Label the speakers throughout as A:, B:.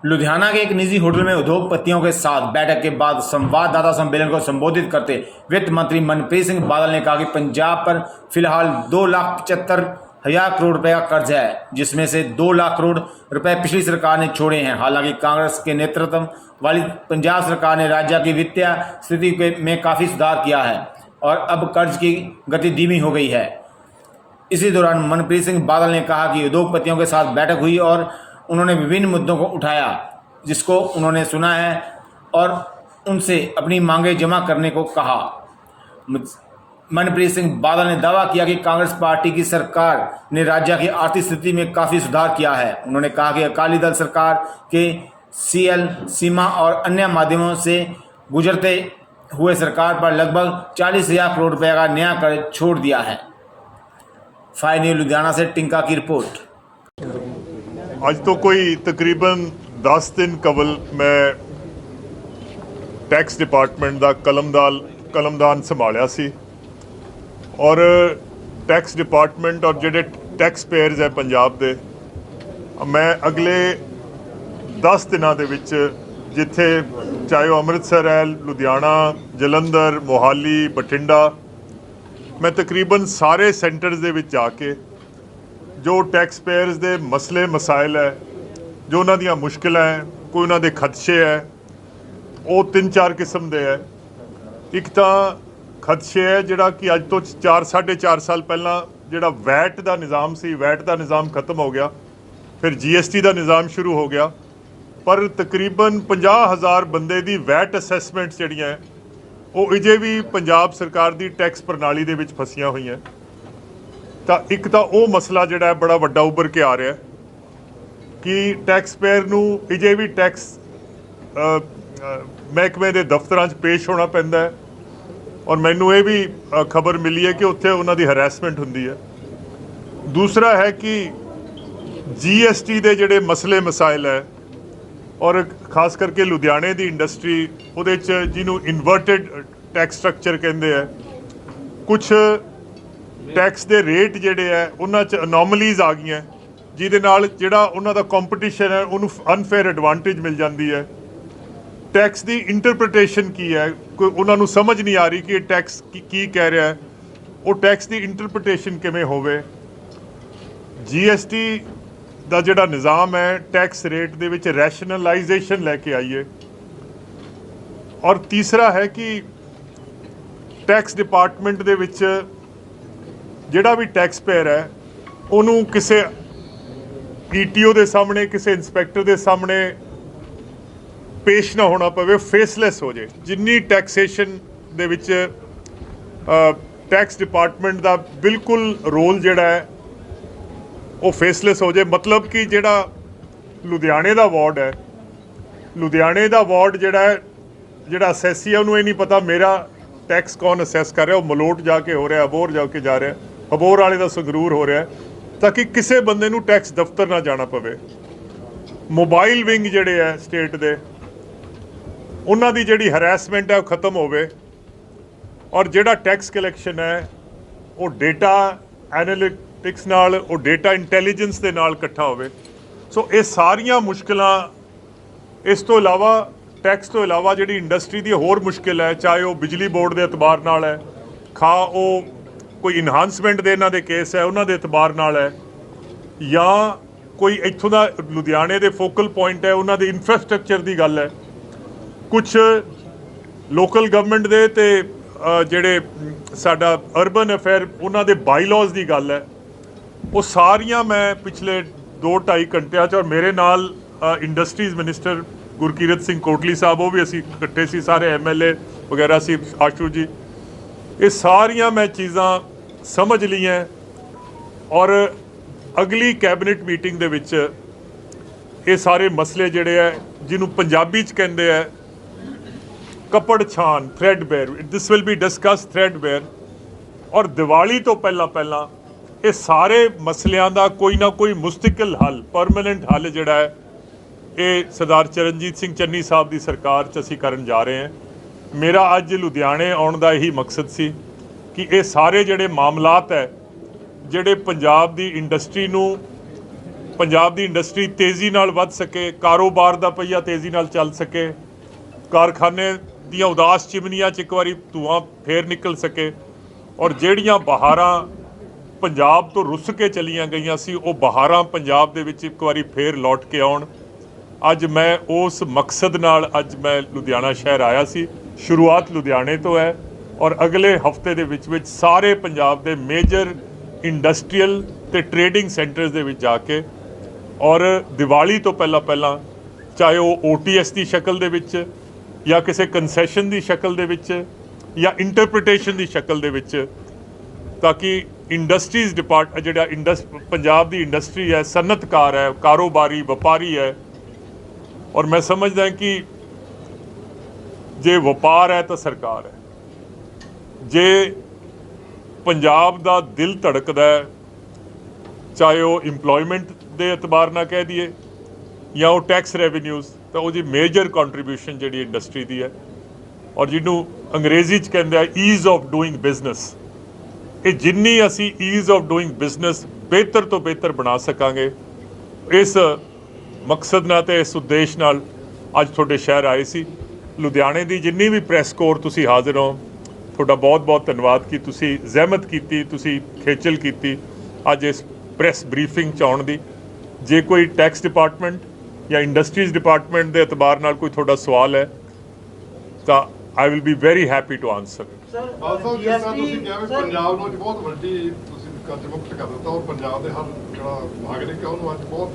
A: लुधियाना के एक निजी होटल में उद्योगपतियों के साथ बैठक के बाद संवाददाता सम्मेलन को संबोधित करते वित्त मंत्री मनप्रीत सिंह बादल ने कहा कि पंजाब पर फिलहाल 2,75,000 करोड़ रुपए का कर्ज है, जिसमें से 2 लाख करोड़ रुपए पिछली सरकार ने छोड़े हैं। हालांकि कांग्रेस के नेतृत्व वाली पंजाब सरकार ने राज्य की वित्तीय स्थिति में काफ़ी सुधार किया है और अब कर्ज की गति धीमी हो गई है। इसी दौरान मनप्रीत सिंह बादल ने कहा कि उद्योगपतियों के साथ बैठक हुई और उन्होंने विभिन्न मुद्दों को उठाया, जिसको उन्होंने सुना है और उनसे अपनी मांगें जमा करने को कहा। मनप्रीत सिंह बादल ने दावा किया कि कांग्रेस पार्टी की सरकार ने राज्य की आर्थिक स्थिति में काफ़ी सुधार किया है। उन्होंने कहा कि अकाली दल सरकार के सीएल, सीमा और अन्य माध्यमों से गुजरते हुए सरकार पर लगभग 40,000 करोड़ रुपए का नया कर्ज छोड़ दिया है। फाइव न्यूज़ लुधियाना से टिंका की रिपोर्ट।
B: आज तो कोई तकरीबन 10 दिन कबल मैं टैक्स डिपार्टमेंट का कलमदान संभालिया सी और टैक्स डिपार्टमेंट और जेडे टैक्स पेयर्स है पंजाब दे, मैं अगले 10 दिनों के विच जिथे चाहे वो अमृतसर है, लुधियाना, जलंधर, मोहाली, बठिंडा, मैं तकरीबन सारे सेंटर्स दे विच जाके जो टैक्स पेयर्स दे मसले मसाइल है, जो उन्हां दियां मुश्किलां है, कोई उन्हां दे खदशे है, वो 3-4 किस्म दे है। एक तो खदशे है जिहड़ा कि अज तो 4-4.5 साल पहला जिहड़ा वैट का निज़ाम सी, वैट का निज़ाम खत्म हो गया, फिर GST का निज़ाम शुरू हो गया, पर तकरीबन 50,000 बंदे दी वैट असैसमेंट जिहड़ियां है वो अजे भी पंजाब सरकार की टैक्स प्रणाली दे विच फसियां हुई हैं। तो एक तो वो मसला जोड़ा है बड़ा वड्डा उभर के आ रहा है कि टैक्स पेयर नूं अजे भी टैक्स महकमे के दफ्तर पेश होना पैंदा है और मैनू ये भी खबर मिली है कि उत्थे उन्हां दी हरैसमेंट हुंदी है। दूसरा है कि GST के जोड़े मसले मसाइल है और खास करके लुधियाने की इंडस्ट्री उहदे च जिन्हों इन्वर्टेड टैक्स स्ट्रक्चर कहते हैं, कुछ टैक्स के रेट जोड़े है उन्हां च अनोमलीज आ गई हैं जिहदे नाल जिहड़ा उन्हां दा कंपटीशन है उन्होंने अनफेयर एडवांटेज मिल जाती है। टैक्स की इंटरप्रटेशन की है, कोई उन्होंने समझ नहीं आ रही कि टैक्स की कह रहा है, वो टैक्स की इंटरप्रटेशन किवें होवे। GST का जिहड़ा निज़ाम है टैक्स रेट दे विच रैशनलाइजेशन लैके आइए। और तीसरा है कि टैक्स डिपार्टमेंट दे विच जिहड़ा भी टैक्स पेयर है उन्होंने किसी ETO के सामने, किसी इंस्पैक्टर के सामने पेश ना होना पवे, फेसलैस हो जाए। जिन्नी टैक्सेशन दे विच टैक्स डिपार्टमेंट का बिल्कुल रोल जिहड़ा है वो फेसलैस हो जाए। मतलब कि जिहड़ा लुधियाने का वार्ड है, लुधियाने का वार्ड जिहड़ा है, जिहड़ा असैसी है उन्होंने ये नहीं पता मेरा टैक्स कौन असैस कर रहा है, वो मलोट जाके हो रहा है, अबोर जाके जा रहा है, अबोर वाले का संगरूर हो रहा है, ताकि किसी बंदे नूं टैक्स दफ्तर ना जाना पवे। मोबाइल विंग जिहड़े है स्टेट दे उन्हां दी जिहड़ी हरैसमेंट है वो खत्म होवे और जिहड़ा टैक्स कलैक्शन है वो डेटा एनालिटिक्स नाल, वो डेटा इंटैलीजेंस दे नाल इकट्ठा होवे। सो ये सारियां मुश्किलां, इस तो इलावा टैक्स तो इलावा जिहड़ी इंडस्ट्री दी होर मुश्किल है, चाहे वो बिजली बोर्ड के एतबार नाल है, खा वो कोई इन्हांसमेंट दे इन्हां दे केस है उन्हां दे एतबार नाल है, या कोई इत्थों दा लुधियाने दे फोकल पॉइंट है उन्हां दे इंफ्रास्ट्रक्चर की गल है, कुछ लोकल गवर्नमेंट दे ते जिहड़े साडा अर्बन अफेयर उन्हां दे बाईलॉज की गल है। वो सारियां मैं पिछले 2-2.5 घंटिਆਂ 'ਚ और मेरे नाल इंडस्ट्रीज़ मिनिस्टर गुरकीरत सिंह कोटली साहब वो भी असी इकट्ठे सी, सारे MLA वगैरह सी, आशू जी, ये सारियां मैं चीज़ां समझ लियां और अगली कैबिनेट मीटिंग दे विच ये सारे मसले जिहड़े है जिन्हों पंजाबी च कहंदे है कपड़ छान, थ्रैडबेयर, दिस विल बी डिस्कस थ्रैडबेयर। और दिवाली तो पहला ये सारे मसलियां दा कोई ना कोई मुस्तकिल हल, परमानेंट हल जिहड़ा है ये सरदार चरणजीत सिंह चन्नी साहब की सरकार च असीं करन जा रहे हैं। मेरा अज लुधियाने आउण दा यही मकसद सी कि ये सारे जिहड़े मामलात है जिहड़े पंजाब दी इंडस्ट्री नूं ਪੰਜਾਬ ਦੀ ਇੰਡਸਟਰੀ ਤੇਜ਼ੀ ਨਾਲ ਵੱਧ ਸਕੇ, ਕਾਰੋਬਾਰ ਦਾ ਪਹੀਆ ਤੇਜ਼ੀ ਨਾਲ ਚੱਲ ਸਕੇ, ਕਾਰਖਾਨੇ ਦੀਆਂ ਉਦਾਸ ਚਿਮਨੀਆਂ 'ਚ ਇੱਕ ਵਾਰੀ ਧੂੰਆਂ ਫੇਰ ਨਿਕਲ ਸਕੇ, ਔਰ ਜਿਹੜੀਆਂ ਬਹਾਰਾਂ ਪੰਜਾਬ ਤੋਂ ਰੁੱਸ ਕੇ ਚਲੀਆਂ ਗਈਆਂ ਸੀ ਉਹ ਬਹਾਰਾਂ ਪੰਜਾਬ ਦੇ ਵਿੱਚ ਇੱਕ ਵਾਰੀ ਫੇਰ ਲੌਟ ਕੇ ਆਉਣ। ਅੱਜ ਮੈਂ ਉਸ ਮਕਸਦ ਨਾਲ ਅੱਜ ਮੈਂ ਲੁਧਿਆਣਾ ਸ਼ਹਿਰ ਆਇਆ ਸੀ। ਸ਼ੁਰੂਆਤ ਲੁਧਿਆਣੇ ਤੋਂ ਹੈ ਔਰ ਅਗਲੇ ਹਫਤੇ ਦੇ ਵਿੱਚ ਸਾਰੇ ਪੰਜਾਬ ਦੇ ਮੇਜਰ ਇੰਡਸਟਰੀਅਲ ਤੇ ਟ੍ਰੇਡਿੰਗ ਸੈਂਟਰਸ ਦੇ ਵਿੱਚ ਜਾ ਕੇ ਔਰ ਦੀਵਾਲੀ ਤੋਂ ਪਹਿਲਾਂ ਚਾਹੇ ਉਹ OTS ਦੀ ਸ਼ਕਲ ਦੇ ਵਿੱਚ ਜਾਂ ਕਿਸੇ ਕੰਸੈਸ਼ਨ ਦੀ ਸ਼ਕਲ ਦੇ ਵਿੱਚ ਜਾਂ ਇੰਟਰਪ੍ਰੀਟੇਸ਼ਨ ਦੀ ਸ਼ਕਲ ਦੇ ਵਿੱਚ, ਤਾਂ ਕਿ ਇੰਡਸਟਰੀਜ਼ ਜਿਹੜਾ ਪੰਜਾਬ ਦੀ ਇੰਡਸਟਰੀ ਹੈ, ਸਨਅਤਕਾਰ ਹੈ, ਕਾਰੋਬਾਰੀ ਵਪਾਰੀ ਹੈ, ਔਰ ਮੈਂ ਸਮਝਦਾ ਕਿ ਜੇ ਵਪਾਰ ਹੈ ਤਾਂ ਸਰਕਾਰ ਹੈ। ਜੇ ਪੰਜਾਬ ਦਾ ਦਿਲ ਧੜਕਦਾ ਹੈ, ਚਾਹੇ ਉਹ ਇੰਪਲੋਇਮੈਂਟ ਦੇ ਇਤਬਾਰ ਨਾਲ ਕਹਿ ਦਈਏ ਜਾਂ ਉਹ ਟੈਕਸ ਰੈਵਨਿਊਜ਼, ਤਾਂ ਉਹਦੀ ਮੇਜਰ ਕੰਟਰੀਬਿਊਸ਼ਨ ਜਿਹੜੀ ਇੰਡਸਟਰੀ ਦੀ ਹੈ, ਔਰ ਜਿਹਨੂੰ ਅੰਗਰੇਜ਼ੀ 'ਚ ਕਹਿੰਦੇ ਆ ਈਜ਼ ਆਫ ਡੂਇੰਗ ਬਿਜ਼ਨਸ, ਇਹ ਜਿੰਨੀ ਅਸੀਂ ਈਜ਼ ਆਫ ਡੂਇੰਗ ਬਿਜ਼ਨਸ ਬਿਹਤਰ ਤੋਂ ਬਿਹਤਰ ਬਣਾ ਸਕਾਂਗੇ, ਇਸ ਮਕਸਦ ਨਾਲ ਤੇ ਇਸ ਉਦੇਸ਼ ਨਾਲ ਅੱਜ ਤੁਹਾਡੇ ਸ਼ਹਿਰ ਆਏ ਸੀ। ਲੁਧਿਆਣੇ ਦੀ ਜਿੰਨੀ ਵੀ ਪ੍ਰੈਸ ਕੋਰ ਤੁਸੀਂ ਹਾਜ਼ਰ ਹੋ, ਤੁਹਾਡਾ ਬਹੁਤ ਧੰਨਵਾਦ ਕਿ ਤੁਸੀਂ ਜ਼ਹਿਮਤ ਕੀਤੀ, ਤੁਸੀਂ ਖੇਚਲ ਕੀਤੀ ਅੱਜ ਇਸ ਪ੍ਰੈਸ ਬਰੀਫਿੰਗ 'ਚ ਆਉਣ ਦੀ। ਜੇ ਕੋਈ ਟੈਕਸ ਡਿਪਾਰਟਮੈਂਟ ਜਾਂ ਇੰਡਸਟਰੀਜ਼ ਡਿਪਾਰਟਮੈਂਟ ਦੇ ਇਤਬਾਰ ਨਾਲ ਕੋਈ ਤੁਹਾਡਾ ਸਵਾਲ ਹੈ ਤਾਂ I will be very happy to answer.
C: Also ਜਿਸ ਤਰ੍ਹਾਂ ਤੁਸੀਂ ਕਿਹਾ ਵੀ ਪੰਜਾਬ ਨੂੰ ਅੱਜ ਬਹੁਤ ਵੱਡੀ ਤੁਸੀਂ ਕਰਜ਼ ਮੁਕਤ ਕਰ ਦਿੱਤਾ, ਔਰ ਪੰਜਾਬ ਦੇ ਹਰ ਜਿਹੜਾ ਨਾਗਰਿਕ ਹੈ ਉਹਨੂੰ ਅੱਜ ਬਹੁਤ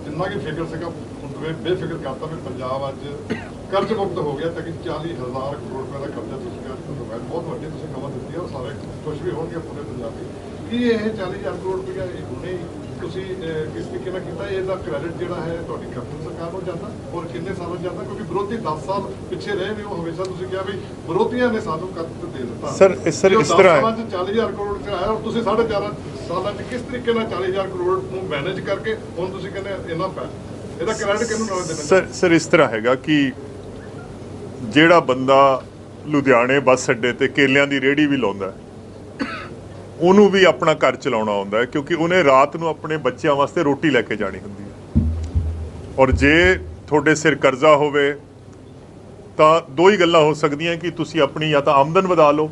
C: ਜਿੰਨਾ ਕਿ ਫਿਕਰ ਸੀਗਾ ਹੁਣ ਬੇਫਿਕਰ ਕਰਤਾ ਵੀ ਪੰਜਾਬ ਅੱਜ ਕਰਜ਼ ਮੁਕਤ ਹੋ ਗਿਆ, ਤਾਂ ਕਿ 40,000 ਕਰੋੜ ਰੁਪਏ ਦਾ ਕਰਜ਼ਾ ਤੁਸੀਂ ਕਿਹਾ ਬਹੁਤ ਵੱਡੀ ਤੁਸੀਂ ਖਬਰ ਦਿੱਤੀ ਹੈ ਔਰ ਸਾਰੇ ਖੁਸ਼ ਵੀ ਹੋਣਗੇ ਪੂਰੇ ਪੰਜਾਬੀ। ਕੀ ਇਹ 40,000 ਕਰੋੜ ਰੁਪਇਆ ਇਹ ਹੁਣੇ ਤੁਸੀਂ ਕਿਸ ਤਰੀਕੇ ਨਾਲ ਕੀਤਾ, ਇਹਦਾ ਕ੍ਰੈਡਿਟ ਜਿਹੜਾ ਹੈ ਤੁਹਾਡੀ ਕੈਪਟਨ ਸਰਕਾਰ ਨੂੰ ਜਾਂਦਾ ਔਰ ਕਿੰਨੇ ਸਾਲਾਂ ਜਾਂਦਾ? ਕਿਉਂਕਿ ਵਿਰੋਧੀ 10 ਸਾਲ ਪਿੱਛੇ ਰਹੇ ਨੇ, ਉਹ ਹਮੇਸ਼ਾ ਤੁਸੀਂ ਕਿਹਾ ਵੀ ਵਿਰੋਧੀਆਂ ਨੇ ਸਾਨੂੰ ਕਰਜ਼ ਦੇ ਦਿੱਤਾ।
B: ਸਰ ਇਸ ਤਰ੍ਹਾਂ ਹੈ,
C: 40,000 ਕਰੋੜ ਚ ਆਇਆ ਔਰ ਤੁਸੀਂ 4.5 ਸਾਲਾਂ ਚ ਕਿਸ ਤਰੀਕੇ ਨਾਲ 40,000 ਕਰੋੜ ਨੂੰ ਮੈਨੇਜ ਕਰਕੇ ਹੁਣ ਤੁਸੀਂ ਕਹਿੰਦੇ ਇੰਨਾ ਪੈ, ਇਹਦਾ ਕ੍ਰੈਡਿਟ ਕਿਹਨੂੰ ਨਾਲ ਦੇਣਾ?
B: ਸਰ ਇਸ ਤਰ੍ਹਾਂ ਹੈਗਾ ਕਿ ਜਿਹੜਾ ਬੰਦਾ ਲੁਧਿਆਣੇ ਬੱਸ ਅੱਡੇ ਤੇ ਕੇਲਿਆਂ ਦੀ ਰੇਹੜੀ ਵੀ ਲਾਉਂਦਾ, ਉਹਨੂੰ ਵੀ ਆਪਣਾ ਘਰ ਚਲਾਉਣਾ ਆਉਂਦਾ ਹੈ, ਕਿਉਂਕਿ ਉਹਨੇ ਰਾਤ ਨੂੰ ਆਪਣੇ ਬੱਚਿਆਂ ਵਾਸਤੇ ਰੋਟੀ ਲੈ ਕੇ ਜਾਣੀ ਹੁੰਦੀ ਹੈ। ਔਰ ਜੇ ਤੁਹਾਡੇ ਸਿਰ ਕਰਜ਼ਾ ਹੋਵੇ ਤਾਂ ਦੋ ਹੀ ਗੱਲਾਂ ਹੋ ਸਕਦੀਆਂ ਕਿ ਤੁਸੀਂ ਆਪਣੀ ਜਾਂ ਤਾਂ ਆਮਦਨ ਵਧਾ ਲਓ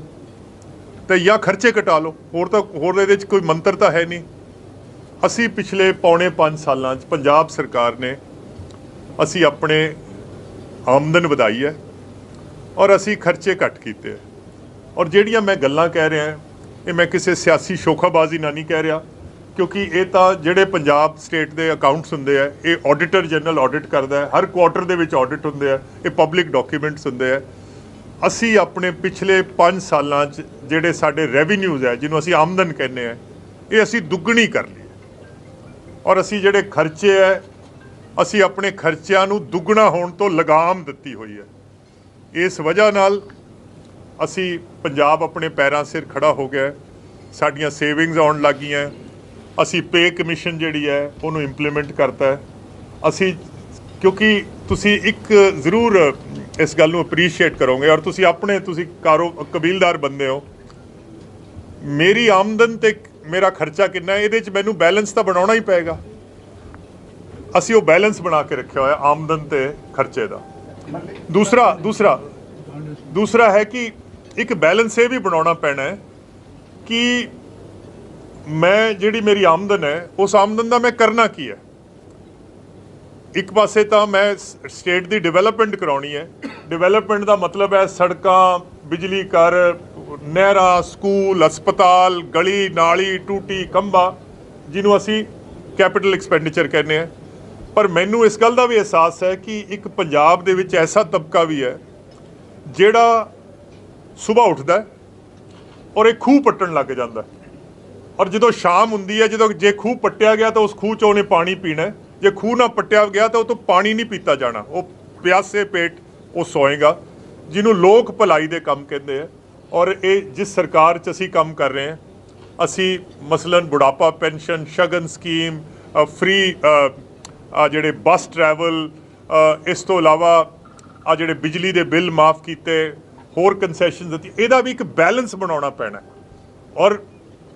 B: ਤੇ ਜਾਂ ਖਰਚੇ ਘਟਾ ਲਓ। ਹੋਰ ਇਹਦੇ 'ਚ ਕੋਈ ਮੰਤਰ ਤਾਂ ਹੈ ਨਹੀਂ। ਅਸੀਂ ਪਿਛਲੇ ਪੌਣੇ 5 ਸਾਲਾਂ 'ਚ ਪੰਜਾਬ ਸਰਕਾਰ ਨੇ ਅਸੀਂ ਆਪਣੇ ਆਮਦਨ ਵਧਾਈ ਹੈ ਔਰ ਅਸੀਂ ਖਰਚੇ ਘੱਟ ਕੀਤੇ ਹੈ। ਔਰ ਜਿਹੜੀਆਂ ਮੈਂ ਗੱਲਾਂ ਕਹਿ ਰਿਹਾ ਇਹ ਮੈਂ ਕਿਸੇ ਸਿਆਸੀ ਸ਼ੋਖਾਬਾਜ਼ੀ ਨਾਲ ਨਹੀਂ ਕਹਿ ਰਿਹਾ, ਕਿਉਂਕਿ ਇਹ ਤਾਂ ਜਿਹੜੇ ਪੰਜਾਬ ਸਟੇਟ ਦੇ ਅਕਾਊਂਟਸ ਹੁੰਦੇ ਆ, ਇਹ ਆਡੀਟਰ ਜਨਰਲ ਆਡਿਟ ਕਰਦਾ ਹੈ, ਹਰ ਕੁਆਟਰ ਦੇ ਵਿੱਚ ਆਡਿਟ ਹੁੰਦੇ ਆ, ਇਹ ਪਬਲਿਕ ਡਾਕੂਮੈਂਟਸ ਹੁੰਦੇ ਆ। ਅਸੀਂ ਆਪਣੇ ਪਿਛਲੇ 5 ਸਾਲਾਂ 'ਚ ਜਿਹੜੇ ਸਾਡੇ ਰੈਵਨਿਊਜ਼ ਹੈ, ਜਿਹਨੂੰ ਅਸੀਂ ਆਮਦਨ ਕਹਿੰਦੇ ਆ, ਇਹ ਅਸੀਂ ਦੁੱਗਣੀ ਕਰ ਲਈ। ਔਰ ਅਸੀਂ ਜਿਹੜੇ ਖਰਚੇ ਹੈ, ਅਸੀਂ ਆਪਣੇ ਖਰਚਿਆਂ ਨੂੰ ਦੁੱਗਣਾ ਹੋਣ ਤੋਂ ਲਗਾਮ ਦਿੱਤੀ ਹੋਈ ਹੈ। ਇਸ ਵਜ੍ਹਾ ਨਾਲ ਅਸੀਂ ਪੰਜਾਬ ਆਪਣੇ ਪੈਰਾਂ ਸਿਰ ਖੜਾ ਹੋ ਗਿਆ, ਸਾਡੀਆਂ ਸੇਵਿੰਗਸ ਆਉਣ ਲੱਗ ਗਈਆਂ। ਅਸੀਂ ਪੇ ਕਮਿਸ਼ਨ ਜਿਹੜੀ ਹੈ ਉਹਨੂੰ ਇੰਪਲੀਮੈਂਟ ਕਰਤਾ ਹੈ। ਅਸੀਂ ਕਿਉਂਕਿ ਤੁਸੀਂ ਇੱਕ ਜ਼ਰੂਰ ਇਸ ਗੱਲ ਨੂੰ ਅਪਰੀਸ਼ੀਏਟ ਕਰੋਗੇ, ਔਰ ਤੁਸੀਂ ਕਬੀਲਦਾਰ ਬੰਦੇ ਹੋ। ਮੇਰੀ ਆਮਦਨ ਤੇ ਮੇਰਾ ਖਰਚਾ ਕਿੰਨਾ ਹੈ, ਇਹਦੇ 'ਚ ਮੈਨੂੰ ਬੈਲੈਂਸ ਤਾਂ ਬਣਾਉਣਾ ਹੀ ਪਏਗਾ। ਅਸੀਂ ਉਹ ਬੈਲੈਂਸ ਬਣਾ ਕੇ ਰੱਖਿਆ ਹੋਇਆ ਆਮਦਨ ਤੇ ਖਰਚੇ ਦਾ। ਦੂਸਰਾ ਹੈ ਕਿ ਇੱਕ ਬੈਲੈਂਸ ਇਹ ਵੀ ਬਣਾਉਣਾ ਪੈਣਾ ਹੈ ਕਿ ਮੈਂ ਜਿਹੜੀ ਮੇਰੀ ਆਮਦਨ ਹੈ, ਉਸ ਆਮਦਨ ਦਾ ਮੈਂ ਕਰਨਾ ਕੀ ਹੈ। ਇੱਕ ਪਾਸੇ ਤਾਂ ਮੈਂ ਸਟੇਟ ਦੀ ਡਿਵੈਲਪਮੈਂਟ ਕਰਾਉਣੀ ਹੈ। ਡਿਵੈਲਪਮੈਂਟ ਦਾ ਮਤਲਬ ਹੈ ਸੜਕਾਂ, ਬਿਜਲੀ ਘਰ, ਨਹਿਰਾਂ, ਸਕੂਲ, ਹਸਪਤਾਲ, ਗਲੀ ਨਾਲੀ, ਟੂਟੀ ਖੰਭਾ, ਜਿਹਨੂੰ ਅਸੀਂ ਕੈਪੀਟਲ ਐਕਸਪੈਂਡੀਚਰ ਕਹਿੰਦੇ ਹਾਂ। ਪਰ ਮੈਨੂੰ ਇਸ ਗੱਲ ਦਾ ਵੀ ਅਹਿਸਾਸ ਹੈ ਕਿ ਇੱਕ ਪੰਜਾਬ ਦੇ ਵਿੱਚ ਐਸਾ ਤਬਕਾ ਵੀ ਹੈ ਜਿਹੜਾ ਸੁਬਾਹ ਉੱਠਦਾ ਔਰ ਇਹ ਖੂਹ ਪੱਟਣ ਲੱਗ ਜਾਂਦਾ, ਔਰ ਜਦੋਂ ਸ਼ਾਮ ਹੁੰਦੀ ਹੈ, ਜੇ ਖੂਹ ਪੱਟਿਆ ਗਿਆ ਤਾਂ ਉਸ ਖੂਹ 'ਚ ਉਹਨੇ ਪਾਣੀ ਪੀਣਾ, ਜੇ ਖੂਹ ਨਾ ਪੱਟਿਆ ਗਿਆ ਤਾਂ ਉਹ ਤੋਂ ਪਾਣੀ ਨਹੀਂ ਪੀਤਾ ਜਾਣਾ, ਉਹ ਪਿਆਸੇ ਪੇਟ ਉਹ ਸੋਏਗਾ, ਜਿਹਨੂੰ ਲੋਕ ਭਲਾਈ ਦੇ ਕੰਮ ਕਹਿੰਦੇ ਆ। ਔਰ ਇਹ ਜਿਸ ਸਰਕਾਰ 'ਚ ਅਸੀਂ ਕੰਮ ਕਰ ਰਹੇ ਹਾਂ, ਅਸੀਂ ਮਸਲਨ ਬੁਢਾਪਾ ਪੈਨਸ਼ਨ, ਸ਼ਗਨ ਸਕੀਮ, ਫ੍ਰੀ ਜਿਹੜੇ ਬੱਸ ਟਰੈਵਲ, ਇਸ ਤੋਂ ਇਲਾਵਾ ਜਿਹੜੇ ਬਿਜਲੀ ਦੇ ਬਿੱਲ ਮਾਫ ਕੀਤੇ, ਹੋਰ ਕੰਸੈਸ਼ਨ ਦਿੱਤੀ, ਇਹਦਾ ਵੀ ਇੱਕ ਬੈਲੈਂਸ ਬਣਾਉਣਾ ਪੈਣਾ। ਔਰ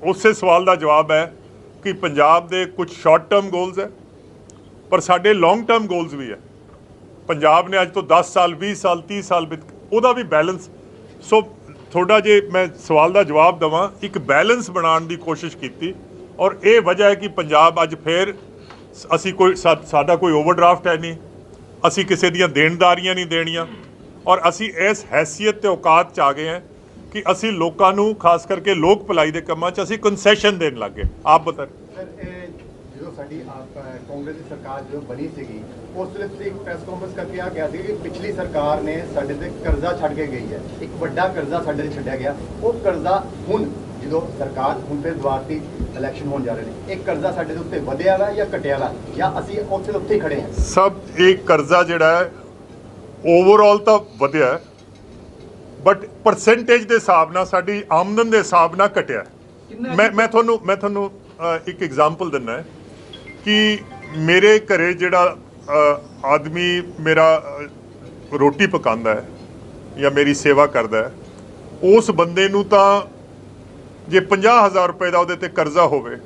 B: ਉਸੇ ਸਵਾਲ ਦਾ ਜਵਾਬ ਹੈ ਕਿ ਪੰਜਾਬ ਦੇ ਕੁਝ ਸ਼ਾਰਟ ਟਰਮ ਗੋਲਸ ਹੈ ਪਰ ਸਾਡੇ ਲੌਂਗ ਟਰਮ ਗੋਲਸ ਵੀ ਹੈ। ਪੰਜਾਬ ਨੇ ਅੱਜ ਤੋਂ 10 ਸਾਲ 20 ਸਾਲ 30 ਸਾਲ ਉਹਦਾ ਵੀ ਬੈਲੈਂਸ। ਸੋ ਥੋੜਾ ਜੇ ਮੈਂ ਸਵਾਲ ਦਾ ਜਵਾਬ ਦੇਵਾਂ, ਇੱਕ ਬੈਲੈਂਸ ਬਣਾਉਣ ਦੀ ਕੋਸ਼ਿਸ਼ ਕੀਤੀ ਔਰ ਇਹ ਵਜ੍ਹਾ ਹੈ ਕਿ ਪੰਜਾਬ ਅੱਜ ਫੇਰ ਅਸੀਂ ਸਾਡਾ ਕੋਈ ਓਵਰਡਰਾਫਟ ਹੈ ਨਹੀਂ, ਅਸੀਂ ਕਿਸੇ ਦੀਆਂ ਦੇਣਦਾਰੀਆਂ ਨਹੀਂ ਦੇਣੀਆਂ ਔਰ ਅਸੀਂ ਇਸ ਹੈਸੀਅਤ ਤੇ ਔਕਾਤ 'ਚ ਆ ਗਏ ਹਾਂ ਕਿ ਅਸੀਂ ਲੋਕਾਂ ਨੂੰ ਖਾਸ ਕਰਕੇ ਲੋਕ ਭਲਾਈ ਦੇ ਕੰਮਾਂ 'ਚ ਅਸੀਂ ਕਨਸੈਸ਼ਨ ਦੇਣ ਲੱਗ ਗਏ। ਆਪ ਬਤਾ
D: ਸਰ ਜਦੋਂ ਸਾਡੀ ਕਾਂਗਰਸ ਦੀ ਸਰਕਾਰ ਜਦੋਂ ਬਣੀ ਸੀਗੀ ਉਸ ਵੇਲੇ ਤੁਸੀਂ ਇੱਕ ਪ੍ਰੈਸ ਕਾਨਫਰੰਸ ਕਰਕੇ ਆ ਗਿਆ ਸੀ ਕਿ ਪਿਛਲੀ ਸਰਕਾਰ ਨੇ ਸਾਡੇ ਤੇ ਕਰਜ਼ਾ ਛੱਡ ਕੇ ਗਈ ਹੈ, ਇੱਕ ਵੱਡਾ ਕਰਜ਼ਾ ਸਾਡੇ ਤੇ ਛੱਡਿਆ ਗਿਆ। ਉਹ ਕਰਜ਼ਾ ਹੁਣ ਜਦੋਂ ਸਰਕਾਰ ਹੁਣ ਫਿਰ ਦੁਬਾਰਾ ਇਲੈਕਸ਼ਨ ਹੋਣ ਜਾ ਰਹੇ ਨੇ, ਇਹ ਕਰਜ਼ਾ ਸਾਡੇ ਦੇ ਉੱਤੇ ਵਧਿਆ ਵਾ ਜਾਂ ਘਟਿਆ ਵਾ ਜਾਂ ਅਸੀਂ ਉੱਥੇ ਦੇ ਉੱਥੇ ਹੀ ਖੜੇ ਹਾਂ?
B: ਸਭ ਇਹ ਕਰਜ਼ਾ ਜਿਹੜਾ ਹੈ ਓਵਰਆਲ ਤਾਂ ਵਧਿਆ ਹੈ, ਬਟ ਪਰਸੈਂਟੇਜ ਦੇ ਹਿਸਾਬ ਨਾਲ ਸਾਡੀ ਆਮਦਨ ਦੇ ਹਿਸਾਬ ਨਾਲ ਘਟਿਆ। ਮੈਂ ਤੁਹਾਨੂੰ ਇੱਕ ਐਗਜ਼ਾਮਪਲ ਦਿੰਦਾ ਹੈ ਕਿ ਮੇਰੇ ਘਰੇ ਜਿਹੜਾ ਆਦਮੀ ਮੇਰਾ ਰੋਟੀ ਪਕਾਉਂਦਾ ਹੈ ਜਾਂ ਮੇਰੀ ਸੇਵਾ ਕਰਦਾ ਹੈ, ਉਸ ਬੰਦੇ ਨੂੰ ਤਾਂ ਜੇ 50,000 ਰੁਪਏ ਦਾ ਉਹਦੇ ਤੇ ਕਰਜ਼ਾ ਹੋਵੇ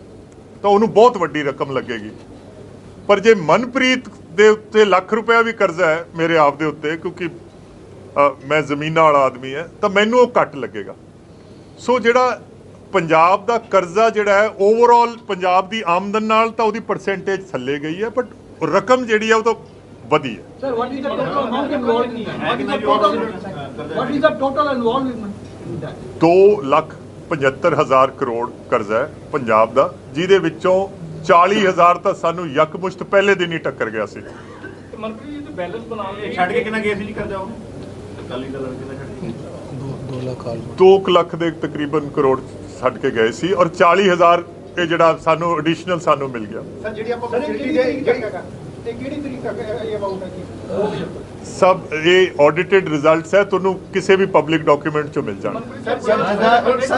B: ਤਾਂ ਉਹਨੂੰ ਬਹੁਤ ਵੱਡੀ ਰਕਮ ਲੱਗੇਗੀ। ਪਰ ਜੇ ਮਨਪ੍ਰੀਤ ਦੇ ਉੱਤੇ ਲੱਖ ਰੁਪਇਆ ਵੀ ਕਰਜ਼ਾ ਹੈ ਮੇਰੇ ਆਪ ਦੇ ਉੱਤੇ, ਕਿਉਂਕਿ ਮੈਂ ਜ਼ਮੀਨਾਂ ਵਾਲਾ ਆਦਮੀ ਹੈ, ਤਾਂ ਮੈਨੂੰ ਉਹ ਘੱਟ ਲੱਗੇਗਾ। ਸੋ ਜਿਹੜਾ ਪੰਜਾਬ ਦਾ ਕਰਜ਼ਾ ਜਿਹੜਾ ਹੈ ਓਵਰਆਲ ਪੰਜਾਬ ਦੀ ਆਮਦਨ ਨਾਲ ਤਾਂ ਉਹਦੀ ਪਰਸੈਂਟੇਜ ਥੱਲੇ ਗਈ ਹੈ, ਬਟ ਰਕਮ ਜਿਹੜੀ ਹੈ ਉਹ ਤਾਂ ਵਧੀ ਹੈ।
E: Sir, what is the total amount involved in that? What is the total involvement in that?
B: 2,75,000 crore ਕਰਜ਼ਾ ਹੈ ਪੰਜਾਬ ਦਾ, ਜਿਹਦੇ ਵਿੱਚੋਂ 40,000 ਤਾਂ ਸਾਨੂੰ ਯਕਮੁਸ਼ਤ ਪਹਿਲੇ ਦਿਨ ਹੀ ਟੱਕਰ ਗਿਆ ਸੀ।
F: ਮਨਪ੍ਰੀਤ ਬੈਲੈਂਸ ਬਣਾਉਣ ਲਈ
A: ਛੱਡ ਕੇ ਕਿੰਨਾ ਗਏ ਸੀ ਜੀ ਕਰਜ਼ਾ ਉਹ? ਅਕਾਲੀ ਦਲ ਕਿੰਨਾ ਛੱਡ ਕੇ?
B: 2 ਲੱਖ ਦੇ ਤਕਰੀਬਨ ਕਰੋੜ ਛੱਡ ਕੇ ਗਏ ਸੀ ਔਰ 40,000 ਇਹ ਜਿਹੜਾ ਸਾਨੂੰ ਐਡੀਸ਼ਨਲ ਸਾਨੂੰ ਮਿਲ ਗਿਆ।
D: ਸਰ ਜਿਹੜੀ ਆਪਾਂ ਫੈਸਿਲਿਟੀ ਦੇ ਕਿਹੜੀ ਤਰੀਕਾ ਇਹ ਅਮਾਉਂਟ ਹੈ ਜੀ?
B: ਸਭ ਇਹ ਆਡਿਟਡ ਰਿਜ਼ਲਟਸ ਹੈ, ਤੁਹਾਨੂੰ ਕਿਸੇ ਵੀ ਪਬਲਿਕ ਡਾਕੂਮੈਂਟ ਚੋਂ ਮਿਲ ਜਾਣਾ।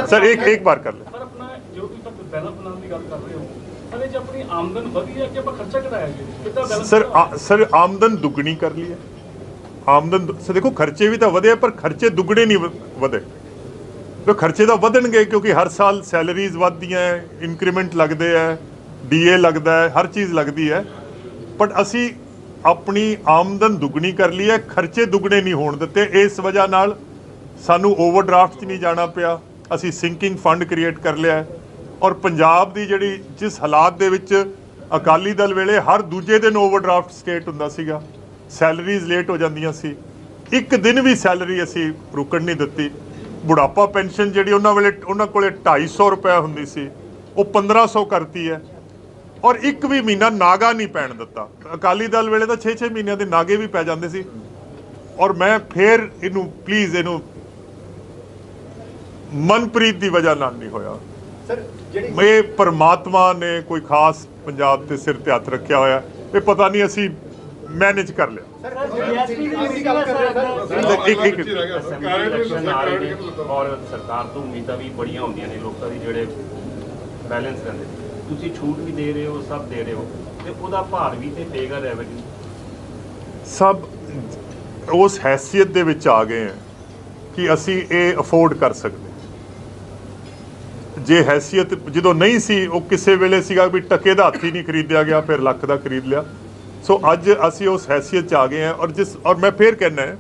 B: ਸਰ ਇੱਕ ਬਾਰ ਕਰ ਲੈ।
F: ਸਰ ਆਪਣਾ ਜੋ ਵੀ ਤੁਸੀਂ ਬੈਲੈਂਸ ਬਣਾਉਣ ਦੀ ਗੱਲ ਕਰ ਰਹੇ ਹੋ, ਸਰ ਇਹ 'ਚ ਆਪਣੀ ਆਮਦਨ ਵਧੀ ਹੈ ਕਿ ਆਪਾਂ ਖਰਚਾ ਘਟਾਇਆ ਜੀ? ਕਿੱਦਾਂ ਬੈਲੈਂਸ?
B: ਸਰ ਆਮਦਨ ਦੁੱਗਣੀ ਕਰ ਲਈ ਹੈ। ਆਮਦਨ ਦੇਖੋ, ਖਰਚੇ ਵੀ ਤਾਂ ਵਧੇ ਪਰ ਖਰਚੇ ਦੁੱਗਣੇ ਨਹੀਂ ਵਧੇ। ਤੇ ਖਰਚੇ ਤਾਂ ਵਧਣਗੇ ਕਿਉਂਕਿ ਹਰ ਸਾਲ ਸੈਲਰੀਜ਼ ਵੱਧਦੀਆਂ, ਇਨਕਰੀਮੈਂਟ ਲੱਗਦੇ ਹੈ, ਡੀਏ ਲੱਗਦਾ ਹੈ, ਹਰ ਚੀਜ਼ ਲੱਗਦੀ ਹੈ। ਬਟ ਅਸੀਂ ਆਪਣੀ ਆਮਦਨ ਦੁੱਗਣੀ ਕਰ ਲਈ ਹੈ, ਖਰਚੇ ਦੁੱਗਣੇ ਨਹੀਂ ਹੋਣ ਦਿੱਤੇ। ਇਸ ਵਜ੍ਹਾ ਨਾਲ ਸਾਨੂੰ ਓਵਰਡਰਾਫਟ 'ਚ ਨਹੀਂ ਜਾਣਾ ਪਿਆ, ਅਸੀਂ ਸਿੰਕਿੰਗ ਫੰਡ ਕ੍ਰੀਏਟ ਕਰ ਲਿਆ ਹੈ। ਔਰ ਪੰਜਾਬ ਦੀ ਜਿਹੜੀ ਜਿਸ ਹਾਲਾਤ ਦੇ ਵਿੱਚ ਅਕਾਲੀ ਦਲ ਵੇਲੇ ਹਰ ਦੂਜੇ ਦਿਨ ਓਵਰਡਰਾਫਟ ਸਟੇਟ ਹੁੰਦਾ ਸੀਗਾ, ਸੈਲਰੀਜ਼ ਲੇਟ ਹੋ ਜਾਂਦੀਆਂ ਸੀ, ਇੱਕ ਦਿਨ ਵੀ ਸੈਲਰੀ ਅਸੀਂ ਰੁਕਣ ਨਹੀਂ ਦਿੱਤੀ। ਬੁਢਾਪਾ ਪੈਨਸ਼ਨ ਜਿਹੜੀ ਉਹਨਾਂ ਕੋਲੇ 250 ਰੁਪਏ ਹੁੰਦੀ ਸੀ, ਉਹ 1500 ਕਰਤੀ ਹੈ। ਔਰ ਇੱਕ ਵੀ ਮਹੀਨਾ ਨਾਗਾ ਨਹੀਂ ਪੈਣ ਦਿੱਤਾ। ਅਕਾਲੀ ਦਲ ਵੇਲੇ ਤਾਂ 6-6 ਮਹੀਨਿਆਂ ਦੇ ਨਾਗੇ ਵੀ ਪੈ ਜਾਂਦੇ ਸੀ। ਔਰ ਮੈਂ ਫੇਰ ਇਹਨੂੰ ਪਲੀਜ਼ ਇਹਨੂੰ ਮਨਪ੍ਰੀਤ ਦੀ ਵਜ੍ਹਾ ਨਾਲ ਨਹੀਂ ਹੋਇਆ।
D: ਸਰ ਜਿਹੜੀ
B: ਇਹ ਪਰਮਾਤਮਾ ਨੇ ਕੋਈ ਖਾਸ ਪੰਜਾਬ ਤੇ ਸਿਰ ਤੇ ਹੱਥ ਰੱਖਿਆ ਹੋਇਆ, ਇਹ ਪਤਾ ਨਹੀਂ ਅਸੀਂ ਮੈਨੇਜ ਕਰ ਲਿਆ।
G: ਔਰ ਸਰਕਾਰ ਤੋਂ ਉਮੀਦਾਂ ਵੀ ਬੜੀਆਂ ਹੁੰਦੀਆਂ ਨੇ ਲੋਕਾਂ ਦੀ, ਜਿਹੜੇ ਬੈਲੈਂਸ ਕਰਦੇ ਤੁਸੀਂ ਛੂਟ ਵੀ ਦੇ ਰਹੇ ਹੋ, ਸਭ ਦੇ ਰਹੇ ਹੋ, ਤੇ ਉਹਦਾ ਭਾਰ ਵੀ ਤੇ ਪਏਗਾ ਰੈਵਨਿਊ।
B: ਸਭ ਉਸ ਹੈਸੀਅਤ ਦੇ ਵਿੱਚ ਆ ਗਏ ਹਾਂ ਕਿ ਅਸੀਂ ਇਹ ਅਫੋਰਡ ਕਰ ਸਕਦੇ। ਜੇ ਹੈਸੀਅਤ ਜਦੋਂ ਨਹੀਂ ਸੀ, ਉਹ ਕਿਸੇ ਵੇਲੇ ਸੀਗਾ ਵੀ ਟਕੇ ਦਾ ਹੱਥ ਹੀ ਨਹੀਂ ਖਰੀਦਿਆ ਗਿਆ, ਫਿਰ ਲੱਖ ਦਾ ਖਰੀਦ ਲਿਆ। ਸੋ ਅੱਜ ਅਸੀਂ ਉਸ ਹੈਸੀਅਤ 'ਚ ਆ ਗਏ ਹਾਂ। ਔਰ ਮੈਂ ਫੇਰ ਕਹਿਣਾ ਹੈ,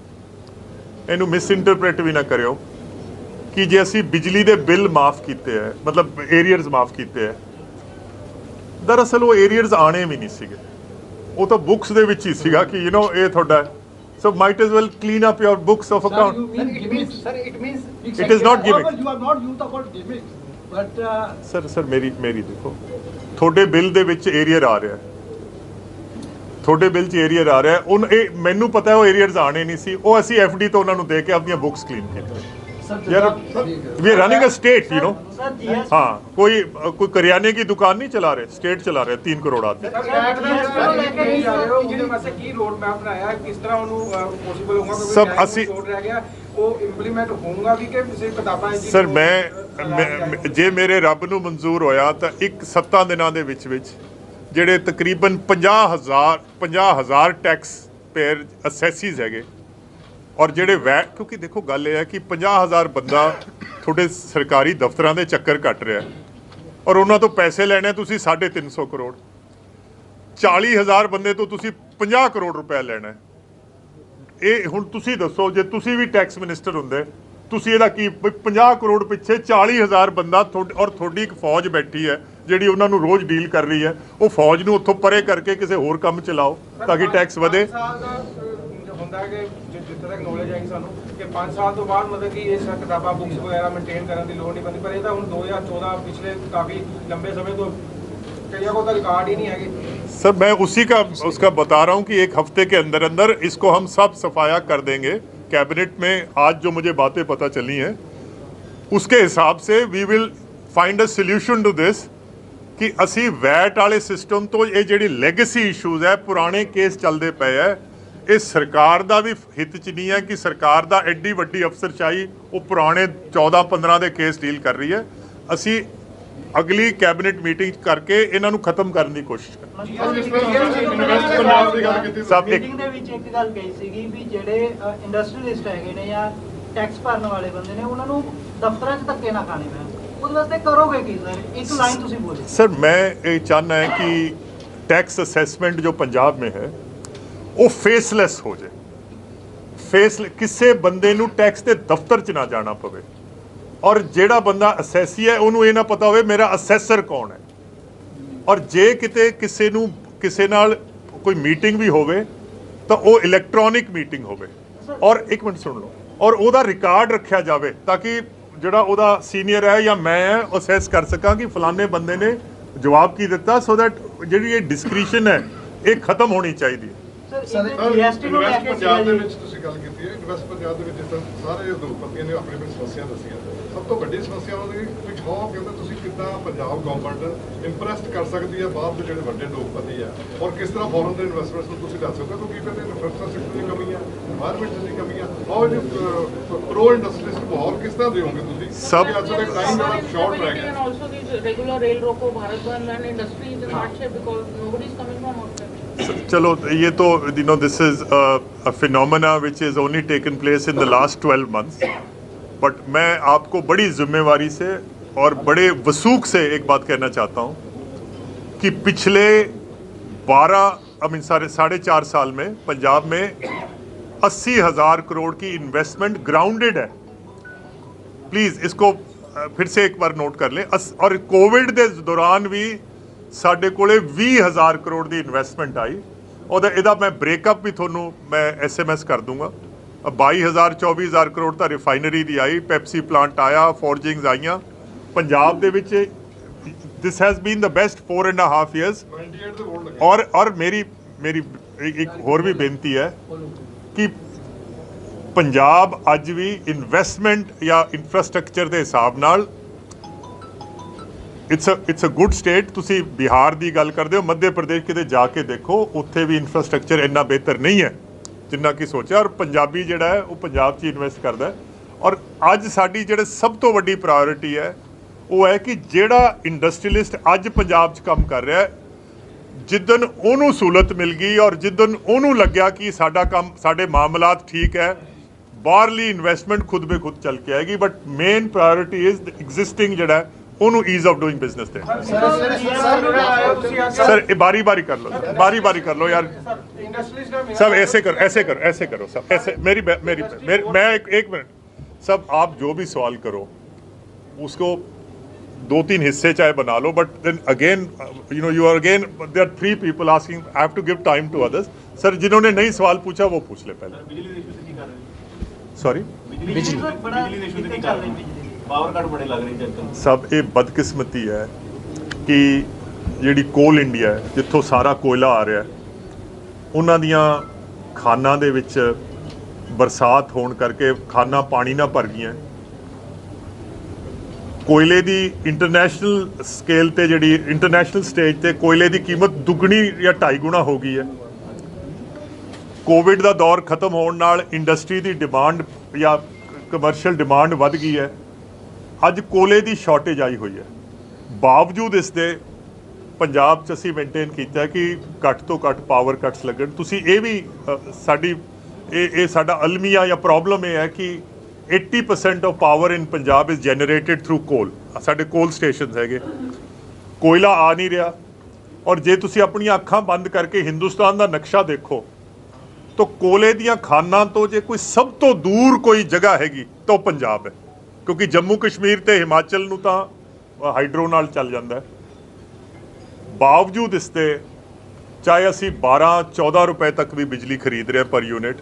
B: ਇਹਨੂੰ ਮਿਸਇੰਟਰਪ੍ਰੇਟ ਵੀ ਨਾ ਕਰਿਓ ਕਿ ਜੇ ਅਸੀਂ ਬਿਜਲੀ ਦੇ ਬਿੱਲ ਮਾਫ ਕੀਤੇ ਹੈ, ਮਤਲਬ ਏਰੀਅਰਸ ਮਾਫ ਕੀਤੇ ਹੈ, ਦਰਅਸਲ ਉਹ ਏਰੀਅਰਸ ਆਣੇ ਵੀ ਨਹੀਂ ਸੀਗੇ, ਉਹ ਤਾਂ ਬੁੱਕਸ ਦੇ ਵਿੱਚ ਹੀ ਸੀਗਾ ਕਿ ਇਹ ਤੁਹਾਡਾ। So might as well clean up your books of account.
E: Sir, you mean gimmicks?
D: Sir, it means
B: It is not gimmick.
E: You have not used the word gimmicks, but
B: sir ਮੇਰੀ ਦੇਖੋ, ਤੁਹਾਡੇ bill ਦੇ ਵਿੱਚ arrear ਆ ਰਿਹਾ, ਤੁਹਾਡੇ bill 'ਚ arrear ਆ ਰਿਹਾ। ਇਹ ਮੈਨੂੰ ਪਤਾ ਹੈ ਉਹ ਏਰੀਅਰਸ ਆਣੇ ਨਹੀਂ ਸੀ, ਉਹ ਅਸੀਂ ਐਫਡੀ ਤੋਂ ਉਹਨਾਂ ਨੂੰ ਦੇ ਕੇ ਆਪਣੀਆਂ ਬੁੱਕਸ ਕਲੀਨ ਕੀਤੀਆਂ। ਯਾਰ we are running a state, हाँ, कोई करियाने की दुकान नहीं चला रहे, स्टेट चला रहे 3 करोड़ आदमी। सब ਅਸੀਂ ਸਰ ਮੈਂ ਜੇ ਮੇਰੇ ਰੱਬ ਨੂੰ ਮਨਜ਼ੂਰ ਹੋਇਆ ਤਾਂ 7 ਦਿਨਾਂ ਦੇ ਵਿੱਚ ਜਿਹੜੇ ਤਕਰੀਬਨ 50,000 ਟੈਕਸ ਪੇਅਰ ਅਸੈਸਿਸ ਹੈਗੇ, ਔਰ ਜਿਹੜੇ ਵੈਟ, ਕਿਉਂਕਿ ਦੇਖੋ ਗੱਲ ਇਹ ਹੈ ਕਿ 50,000 ਬੰਦਾ ਤੁਹਾਡੇ ਸਰਕਾਰੀ ਦਫ਼ਤਰਾਂ ਦੇ ਚੱਕਰ ਕੱਟ ਰਿਹਾ ਔਰ ਉਹਨਾਂ ਤੋਂ ਪੈਸੇ ਲੈਣੇ ਤੁਸੀਂ 350 ਕਰੋੜ। 40,000 ਬੰਦੇ ਤੋਂ ਤੁਸੀਂ 50 ਕਰੋੜ ਰੁਪਏ ਲੈਣਾ ਹੈ। ਇਹ ਹੁਣ ਤੁਸੀਂ ਦੱਸੋ, ਜੇ ਤੁਸੀਂ ਵੀ ਟੈਕਸ ਮਿਨਿਸਟਰ ਹੁੰਦੇ, ਤੁਸੀਂ ਇਹਦਾ ਕੀ 50 ਕਰੋੜ ਪਿੱਛੇ 40,000 ਬੰਦਾ ਔਰ ਤੁਹਾਡੀ ਇੱਕ ਫੌਜ ਬੈਠੀ ਹੈ ਜਿਹੜੀ ਉਹਨਾਂ ਨੂੰ ਰੋਜ਼ ਡੀਲ ਕਰ ਰਹੀ ਹੈ, ਉਹ ਫੌਜ ਨੂੰ ਉੱਥੋਂ ਪਰੇ ਕਰਕੇ ਕਿਸੇ ਹੋਰ ਕੰਮ ਚ ਲਾਓ ਤਾਂ ਕਿ ਟੈਕਸ ਵਧੇ।
H: ਹੁੰਦਾ ਕਿ ਜਿੱਥੇ ਤੱਕ ਨੌਲੇਜ ਆਈ ਸਾਨੂੰ ਕਿ 5 ਸਾਲ ਤੋਂ ਬਾਅਦ ਮਤਲਬ ਕਿ ਇਹ ਸਭ ਕਿਤਾਬਾਂ ਬੁੱਕਸ ਵਗੈਰਾ ਮੇਨਟੇਨ ਕਰਨ ਦੀ ਲੋੜ ਨਹੀਂ ਪੈਂਦੀ, ਪਰ ਇਹ ਤਾਂ ਹੁਣ 2014 ਪਿਛਲੇ ਕਾਫੀ लंबे समय तो कईयों को तो रिकॉर्ड ही नहीं है।
B: सर मैं उसी का उसका बता रहा हूँ कि एक हफ्ते के अंदर अंदर इसको हम सब सफाया कर देंगे। कैबिनेट में आज जो मुझे बातें पता चली हैं उसके हिसाब से we will find a solution to this कि असी वैट वाले सिस्टम तो ये ਜਿਹੜੀ ਲੈਗੇਸੀ ਇਸ਼ੂਜ਼ ਹੈ, ਪੁਰਾਣੇ ਕੇਸ ਚੱਲਦੇ ਪਏ ਹੈ, ਇਹ ਸਰਕਾਰ ਦਾ ਵੀ ਹਿੱਤ ਚ ਨਹੀਂ ਹੈ ਕਿ ਸਰਕਾਰ ਦਾ ਐਡੀ ਵੱਡੀ ਅਫਸਰਸ਼ਾਹੀ ਉਹ ਪੁਰਾਣੇ 14-15 ਦੇ ਕੇਸ ਡੀਲ ਕਰ ਰਹੀ ਹੈ। ਅਸੀਂ ਅਗਲੀ ਕੈਬਨਿਟ ਮੀਟਿੰਗ ਕਰਕੇ ਇਹਨਾਂ ਨੂੰ ਖਤਮ ਕਰਨ ਦੀ ਕੋਸ਼ਿਸ਼ ਕਰਾਂਗੇ। ਸਭ ਇੱਕ
E: ਮੀਟਿੰਗ ਦੇ ਵਿੱਚ ਇੱਕ ਗੱਲ ਕਹੀ ਸੀਗੀ ਵੀ ਜਿਹੜੇ ਇੰਡਸਟਰੀਅਲਿਸਟ ਹੈਗੇ ਨੇ ਜਾਂ ਟੈਕਸ ਭਰਨ ਵਾਲੇ ਬੰਦੇ ਨੇ ਉਹਨਾਂ ਨੂੰ ਦਫ਼ਤਰਾਂ 'ਚ ਧੱਕੇ ਨਾ ਖਾਣੇ ਪੈਣ, ਉਹਦੇ ਵਾਸਤੇ ਕਰੋਗੇ ਕੀ ਸਰ? ਇੱਕ ਲਾइन ਤੁਸੀਂ ਬੋਲੇ।
B: सर मैं ये चाहना है कि टैक्स असेसमेंट जो पंजाब में है वो फेसलैस हो जाए। किसी बंदे नू टैक्स के दफ्तर च ना जाना पवे और जेड़ा बंदा असैसी है उन्होंने ये ना पता हो मेरा असैसर कौन है। और जे किते किसी नाल कोई मीटिंग भी होवे तो वो इलैक्ट्रॉनिक मीटिंग होवे और एक मिनट सुन लो और ਉਹਦਾ रिकॉर्ड रखा जाए ताकि ਜਿਹੜਾ ਉਹਦਾ ਸੀਨੀਅਰ ਹੈ ਜਾਂ ਮੈਂ ਹੈ ਉਹ ਅਸੈਸ ਕਰ ਸਕਾਂ ਕਿ ਫਲਾਣੇ ਬੰਦੇ ਨੇ ਜਵਾਬ ਕੀ ਦਿੱਤਾ, ਸੋ ਦੈਟ ਜਿਹੜੀ ਇਹ ਡਿਸਕ੍ਰਿਸ਼ਨ ਹੈ ਇਹ ਖਤਮ ਹੋਣੀ ਚਾਹੀਦੀ ਹੈ।
E: ਸਰ ਜੀਐਸਟੀ ਨੂੰ ਲੈ
C: ਇਨਵੈਸਟ
E: ਕੇ
C: ਪੰਜਾਬ ਦੇ ਵਿੱਚ ਤੁਸੀਂ ਗੱਲ ਕੀਤੀ ਹੈ, ਇਨਵੈਸਟ ਪੰਜਾਬ ਦੇ ਵਿੱਚ ਜਿਸ ਤਰ੍ਹਾਂ ਸਾਰੇ ਉਦਯੋਗਪਤੀਆਂ ਨੇ ਆਪਣੀ ਆਪਣੀ ਸਮੱਸਿਆ ਦੱਸੀਆਂ, ਸਭ ਤੋਂ ਵੱਡੀ ਸਮੱਸਿਆ ਉਹਨਾਂ ਦੀ ਵਿੱਚ ਹੋ ਕਹਿੰਦੇ ਤੁਸੀਂ ਕਿੱਦਾਂ ਪੰਜਾਬ ਗਵਰਨਮੈਂਟ ਇੰਪਰੈਸਡ ਕਰ ਸਕਦੀ ਹੈ ਬਾਹਰ ਦੇ ਜਿਹੜੇ ਵੱਡੇ ਉਦਯੋਗਪਤੀ ਆ ਔਰ ਕਿਸ ਤਰ੍ਹਾਂ ਫੋਰਨ ਦੇ ਇਨਵੈਸਟਮੈਂਟਸ ਨੂੰ ਤੁਸੀਂ ਦੱਸ ਸਕਦੇ ਹੋ, ਕਿਉਂਕਿ ਕਹਿੰਦੇ ਇਨਫਰਾਸਟ੍ਰਕਚਰ ਦੀ ਕਮੀ ਆ, এনवायरमेंट ਦੀ ਕਮੀ ਆ, ਔਰ ਪ੍ਰੋ ਇੰਡਸਟਰੀਜ਼ ਮਾਹੌਲ ਕਿਸ ਤਰ੍ਹਾਂ ਦੇਵੋਗੇ ਤੁਸੀਂ?
B: ਸਭ
C: ਅੱਜ ਦਾ ਟਾਈਮ ਜਿਹੜਾ ਸ਼ਾਰਟ ਰਹਿ ਗਿਆ।
I: And also these regular rail roko Bharat Bandh and industry is in hardship because nobody is coming from outside.
B: चलो ये तो this is a phenomena which is only taken place in the last 12 months, but मैं आपको बड़ी जिम्मेवारी से और बड़े वसूख से एक बात कहना चाहता हूँ कि पिछले 4.5 साल में पंजाब में 80,000 करोड़ की इन्वेस्टमेंट ग्राउंडेड है। प्लीज़ इसको फिर से एक बार नोट कर लें। और कोविड के दौरान भी ਸਾਡੇ ਕੋਲੇ 20,000 ਕਰੋੜ ਦੀ ਇਨਵੈਸਟਮੈਂਟ ਆਈ। ਇਹਦਾ ਮੈਂ ਬ੍ਰੇਕਅਪ ਵੀ ਤੁਹਾਨੂੰ ਮੈਂ SMS ਕਰ ਦੂੰਗਾ। 22,000 24,000 ਕਰੋੜ ਤਾਂ ਰਿਫਾਈਨਰੀ ਦੀ ਆਈ, ਪੈਪਸੀ ਪਲਾਂਟ ਆਇਆ, ਫੋਰਜਿੰਗਸ ਆਈਆਂ ਪੰਜਾਬ ਦੇ ਵਿੱਚ। This has been the best 4.5 years। ਔਰ ਮੇਰੀ ਇੱਕ ਹੋਰ ਵੀ ਬੇਨਤੀ ਹੈ ਕਿ ਪੰਜਾਬ ਅੱਜ ਵੀ ਇਨਵੈਸਟਮੈਂਟ ਜਾਂ ਇਨਫਰਾਸਟ੍ਰਕਚਰ ਦੇ ਹਿਸਾਬ ਨਾਲ ਇਟਸ ਅ ਗੁੱਡ ਸਟੇਟ। ਤੁਸੀਂ ਬਿਹਾਰ ਦੀ ਗੱਲ ਕਰਦੇ ਹੋ, ਮੱਧ ਪ੍ਰਦੇਸ਼ ਕਿਤੇ ਜਾ ਕੇ ਦੇਖੋ, ਉੱਥੇ ਵੀ ਇਨਫਰਾਸਟ੍ਰਕਚਰ ਇੰਨਾ ਬਿਹਤਰ ਨਹੀਂ ਹੈ ਜਿੰਨਾ ਕਿ ਸੋਚਿਆ। ਔਰ ਪੰਜਾਬੀ ਜਿਹੜਾ ਹੈ ਉਹ ਪੰਜਾਬ 'ਚ ਇਨਵੈਸਟ ਕਰਦਾ ਹੈ। ਔਰ ਅੱਜ ਸਾਡੀ ਜਿਹੜੇ ਸਭ ਤੋਂ ਵੱਡੀ ਪ੍ਰਾਇੋਰਟੀ ਹੈ ਉਹ ਹੈ ਕਿ ਜਿਹੜਾ ਇੰਡਸਟਰੀਅਲਿਸਟ ਅੱਜ ਪੰਜਾਬ 'ਚ ਕੰਮ ਕਰ ਰਿਹਾ, ਜਿੱਦਣ ਉਹਨੂੰ ਸਹੂਲਤ ਮਿਲ ਗਈ ਔਰ ਜਿੱਦਣ ਉਹਨੂੰ ਲੱਗਿਆ ਕਿ ਸਾਡਾ ਕੰਮ ਸਾਡੇ ਮਾਮਲਾਤ ਠੀਕ ਹੈ, ਬਾਹਰਲੀ ਇਨਵੈਸਟਮੈਂਟ ਖੁਦ ਬੇ ਖੁਦ ਚੱਲ ਕੇ ਆਏਗੀ। But main priority is existing ਜਿਹੜਾ ਉਹਨੂੰ ਈਜ਼ ਆਫ ਡੂਇੰਗ ਬਿਜ਼ਨਸ ਦੇ। ਸਰ ਇਹ ਬਾਰੀ ਬਾਰੀ ਕਰ ਲਓ ਯਾਰ। सब ऐसे करो सब ऐसे। मैं एक मिनट, सब आप जो भी सवाल करो उसको 2-3 हिस्से चाहे बना लो, but then again you are again there are 3 people asking, I have to give time to others। Sir जिन्होंने नहीं सवाल पूछा वो पूछ ले पहले। सॉरी
G: ਪਾਵਰ ਕੱਟ ਬੜੇ ਲੱਗ ਰਹੇ ਚੱਕਰ।
B: ਸਭ ਇਹ ਬਦਕਿਸਮਤੀ ਹੈ ਕਿ ਜਿਹੜੀ ਕੋਲ ਇੰਡੀਆ ਹੈ ਜਿੱਥੋਂ ਸਾਰਾ ਕੋਇਲਾ ਆ ਰਿਹਾ, ਉਹਨਾਂ ਦੀਆਂ ਖਾਨਾਂ ਦੇ ਵਿੱਚ ਬਰਸਾਤ ਹੋਣ ਕਰਕੇ ਖਾਨਾਂ ਪਾਣੀ ਨਾਲ ਭਰ ਗਈਆਂ। ਕੋਇਲੇ ਦੀ ਇੰਟਰਨੈਸ਼ਨਲ ਸਕੇਲ ਤੇ ਜਿਹੜੀ ਇੰਟਰਨੈਸ਼ਨਲ ਸਟੇਜ ਤੇ ਕੋਇਲੇ ਦੀ ਕੀਮਤ ਦੁੱਗਣੀ ਜਾਂ 2.5 ਗੁਣਾ ਹੋ ਗਈ ਹੈ। ਕੋਵਿਡ ਦਾ ਦੌਰ ਖਤਮ ਹੋਣ ਨਾਲ ਇੰਡਸਟਰੀ ਦੀ ਡਿਮਾਂਡ ਜਾਂ ਕਮਰਸ਼ੀਅਲ ਡਿਮਾਂਡ ਵੱਧ ਗਈ ਹੈ। ਅੱਜ ਕੋਲੇ ਦੀ ਸ਼ਾਰਟੇਜ ਆਈ ਹੋਈ ਹੈ। ਬਾਵਜੂਦ ਇਸ ਦੇ ਪੰਜਾਬ 'ਚ ਅਸੀਂ ਮੇਨਟੇਨ ਕੀਤਾ ਕਿ ਘੱਟ ਤੋਂ ਘੱਟ ਪਾਵਰ ਕੱਟਸ ਲੱਗਣ। ਤੁਸੀਂ ਇਹ ਵੀ ਸਾਡੀ ਇਹ ਸਾਡਾ ਅਲਮੀਆ ਜਾਂ ਪ੍ਰੋਬਲਮ ਇਹ ਹੈ ਕਿ 80% of power in Punjab is generated through ਕੋਲ। ਸਾਡੇ ਕੋਲ ਸਟੇਸ਼ਨਸ ਹੈਗੇ, ਕੋਇਲਾ ਆ ਨਹੀਂ ਰਿਹਾ। ਔਰ ਜੇ ਤੁਸੀਂ ਆਪਣੀਆਂ ਅੱਖਾਂ ਬੰਦ ਕਰਕੇ ਹਿੰਦੁਸਤਾਨ ਦਾ ਨਕਸ਼ਾ ਦੇਖੋ ਤਾਂ ਕੋਲੇ ਦੀਆਂ ਖਾਨਾਂ ਤੋਂ ਜੇ ਕੋਈ ਸਭ ਤੋਂ ਦੂਰ ਕੋਈ ਜਗ੍ਹਾ ਹੈਗੀ ਤਾਂ ਉਹ ਪੰਜਾਬ ਹੈ, ਕਿਉਂਕਿ ਜੰਮੂ ਕਸ਼ਮੀਰ ਤੇ ਹਿਮਾਚਲ ਨੂੰ ਤਾਂ ਹਾਈਡਰੋ ਨਾਲ ਚੱਲ ਜਾਂਦਾ ਹੈ। ਬਾਵਜੂਦ ਇਸ ਦੇ ਚਾਹੇ ਅਸੀਂ 12-14 ਰੁਪਏ ਤੱਕ ਵੀ ਬਿਜਲੀ ਖਰੀਦ ਰਹੇ ਪਰ ਯੂਨਿਟ,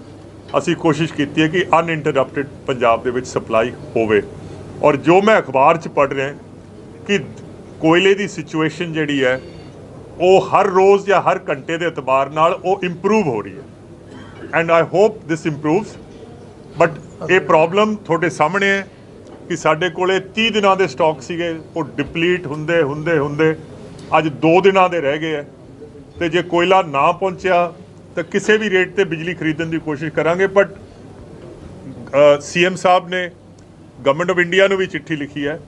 B: ਅਸੀਂ ਕੋਸ਼ਿਸ਼ ਕੀਤੀ ਹੈ ਕਿ ਅਨਇੰਟਰਪਟਡ ਪੰਜਾਬ ਦੇ ਵਿੱਚ ਸਪਲਾਈ ਹੋਵੇ। ਔਰ ਜੋ ਮੈਂ ਅਖਬਾਰ 'ਚ ਪੜ੍ਹ ਰਿਹਾ ਕਿ ਕੋਇਲੇ ਦੀ ਸਿਚੁਏਸ਼ਨ ਜਿਹੜੀ ਹੈ ਉਹ ਹਰ ਰੋਜ਼ ਜਾਂ ਹਰ ਘੰਟੇ ਦੇ ਇਤਬਾਰ ਨਾਲ ਉਹ ਇੰਪਰੂਵ ਹੋ ਰਹੀ ਹੈ and I hope this improves. But ਇਹ ਪ੍ਰੋਬਲਮ ਤੁਹਾਡੇ ਸਾਹਮਣੇ ਹੈ ਕਿ ਸਾਡੇ ਕੋਲੇ 30 ਦਿਨਾਂ ਦੇ ਸਟਾਕ ਸੀਗੇ, ਉਹ ਡਿਪਲੀਟ ਹੁੰਦੇ ਅੱਜ 2 ਦਿਨਾਂ ਦੇ ਰਹਿ ਗਏ ਹੈ। ਤੇ ਜੇ ਕੋਇਲਾ ਨਾ ਪਹੁੰਚਿਆ ਤਾਂ ਕਿਸੇ ਵੀ ਰੇਟ ਤੇ ਬਿਜਲੀ ਖਰੀਦਣ ਦੀ ਕੋਸ਼ਿਸ਼ ਕਰਾਂਗੇ। ਬਟ ਸੀਐਮ ਸਾਹਿਬ ਨੇ ਗਵਰਨਮੈਂਟ ਆਫ ਇੰਡੀਆ ਨੂੰ ਵੀ ਚਿੱਠੀ ਲਿਖੀ ਹੈ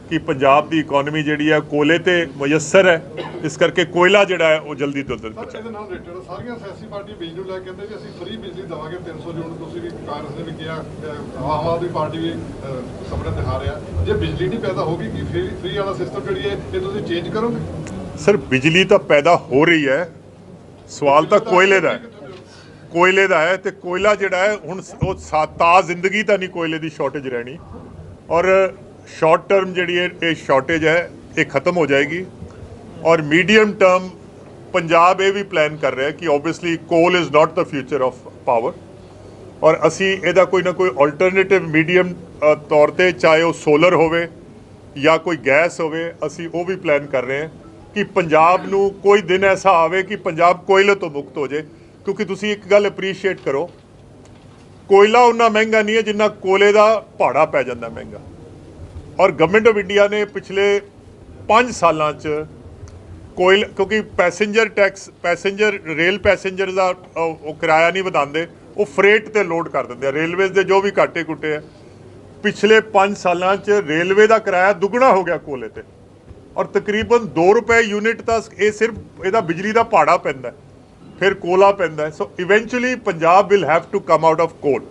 B: ਕਿ ਪੰਜਾਬ ਦੀ ਇਕਨੋਮੀ ਜਿਹੜੀ ਹੈ ਕੋਲੇ ਤੇ ਮੁਯੱਸਰ ਹੈ, ਇਸ ਕਰਕੇ ਕੋਇਲਾ ਜਿਹੜਾ ਹੈ ਉਹ ਜਲਦੀ ਤੋਂ ਜਲਦੀ
C: ਸਰ ਇਹਦੇ ਨਾਲ ਰਿਲੇਟਡ ਸਾਰੀਆਂ ਸਿਆਸੀ ਪਾਰਟੀ ਬਿਜਲੀ ਨੂੰ ਲੈ ਕੇ ਕਹਿੰਦੇ ਵੀ ਅਸੀਂ ਫ੍ਰੀ ਬਿਜਲੀ ਦੇਵਾਂਗੇ 300 ਯੂਨਿਟ। ਤੁਸੀਂ ਵੀ ਕਾਂਗਰਸ ਨੇ ਵੀ ਕਿਹਾ, ਆਮ ਆਦਮੀ ਪਾਰਟੀ ਵੀ ਸਪਨਾ ਦਿਖਾ ਰਿਹਾ। ਜੇ ਬਿਜਲੀ ਨਹੀਂ ਪੈਦਾ ਹੋਗੀ ਕਿ ਫ੍ਰੀ ਵਾਲਾ ਸਿਸਟਮ ਜਿਹੜੀ ਹੈ ਇਹ ਤੁਸੀਂ ਚੇਂਜ ਕਰੋਗੇ?
B: ਸਰ ਬਿਜਲੀ ਤਾਂ ਪੈਦਾ ਹੋ ਰਹੀ ਹੈ, ਸਵਾਲ ਤਾਂ ਕੋਇਲੇ ਦਾ ਹੈ ਤੇ ਕੋਇਲਾ ਜਿਹੜਾ ਹੈ ਹੁਣ ਉਹ ਤਾ ਜ਼ਿੰਦਗੀ ਤਾਂ ਨਹੀਂ ਕੋਇਲੇ ਦੀ ਸ਼ਾਰਟੇਜ ਰਹਿਣੀ। ਔਰ ਸ਼ਾਰਟ ਟਰਮ ਜਿਹੜੀ ਹੈ ਇਹ ਸ਼ਾਰਟੇਜ ਹੈ ਇਹ ਖਤਮ ਹੋ ਜਾਏਗੀ। ਔਰ ਮੀਡੀਅਮ ਟਰਮ ਪੰਜਾਬ ਇਹ ਵੀ ਪਲਾਨ ਕਰ ਰਿਹਾ ਕਿ ਓਬਵੀਅਸਲੀ ਕੋਲ is not the future of power, ਔਰ ਅਸੀਂ ਇਹਦਾ ਕੋਈ ਨਾ ਕੋਈ ਆਲਟਰਨੇਟਿਵ ਮੀਡੀਅਮ ਤੌਰ ਤੇ, ਚਾਹੇ ਉਹ ਸੋਲਰ ਹੋਵੇ ਜਾਂ ਕੋਈ ਗੈਸ ਹੋਵੇ, ਅਸੀਂ ਉਹ ਵੀ ਪਲਾਨ ਕਰ ਰਹੇ ਹਾਂ ਕਿ ਪੰਜਾਬ ਨੂੰ ਕੋਈ ਦਿਨ ਐਸਾ ਆਵੇ ਕਿ ਪੰਜਾਬ ਕੋਇਲੇ ਤੋਂ ਮੁਕਤ ਹੋ ਜਾਏ। ਕਿਉਂਕਿ ਤੁਸੀਂ ਇੱਕ ਗੱਲ ਅਪਰੀਸ਼ੀਏਟ ਕਰੋ, ਕੋਇਲਾ ਉਨਾ ਮਹਿੰਗਾ ਨਹੀਂ ਹੈ ਜਿੰਨਾ ਕੋਲੇ ਦਾ ਭਾੜਾ ਪੈ ਜਾਂਦਾ ਮਹਿੰਗਾ। ਔਰ ਗਵਰਨਮੈਂਟ ਆਫ ਇੰਡੀਆ ਨੇ ਪਿਛਲੇ 5 ਸਾਲਾਂ 'ਚ ਕੋਇਲ, ਕਿਉਂਕਿ ਪੈਸੇਂਜਰ ਟੈਕਸ, ਰੇਲ ਪੈਸੇਂਜਰ ਦਾ ਉਹ ਕਿਰਾਇਆ ਨਹੀਂ ਵਧਾਉਂਦੇ, ਉਹ ਫਰੇਟ ਤੇ ਲੋਡ ਕਰ ਦਿੰਦੇ ਆ। ਰੇਲਵੇਜ਼ ਦੇ ਜੋ ਵੀ ਘਾਟੇ ਕੁੱਟੇ ਆ, ਪਿਛਲੇ 5 ਸਾਲਾਂ 'ਚ ਰੇਲਵੇ ਦਾ ਕਿਰਾਇਆ ਦੁੱਗਣਾ ਹੋ ਗਿਆ ਕੋਲੇ ਤੇ, ਔਰ ਤਕਰੀਬਨ 2 ਰੁਪਏ ਯੂਨਿਟ ਤਾਂ ਇਹ ਸਿਰਫ ਇਹਦਾ ਬਿਜਲੀ ਦਾ ਭਾੜਾ ਪੈਂਦਾ, ਫਿਰ ਕੋਲਾ ਪੈਂਦਾ। So eventually Punjab will have to come out of coal.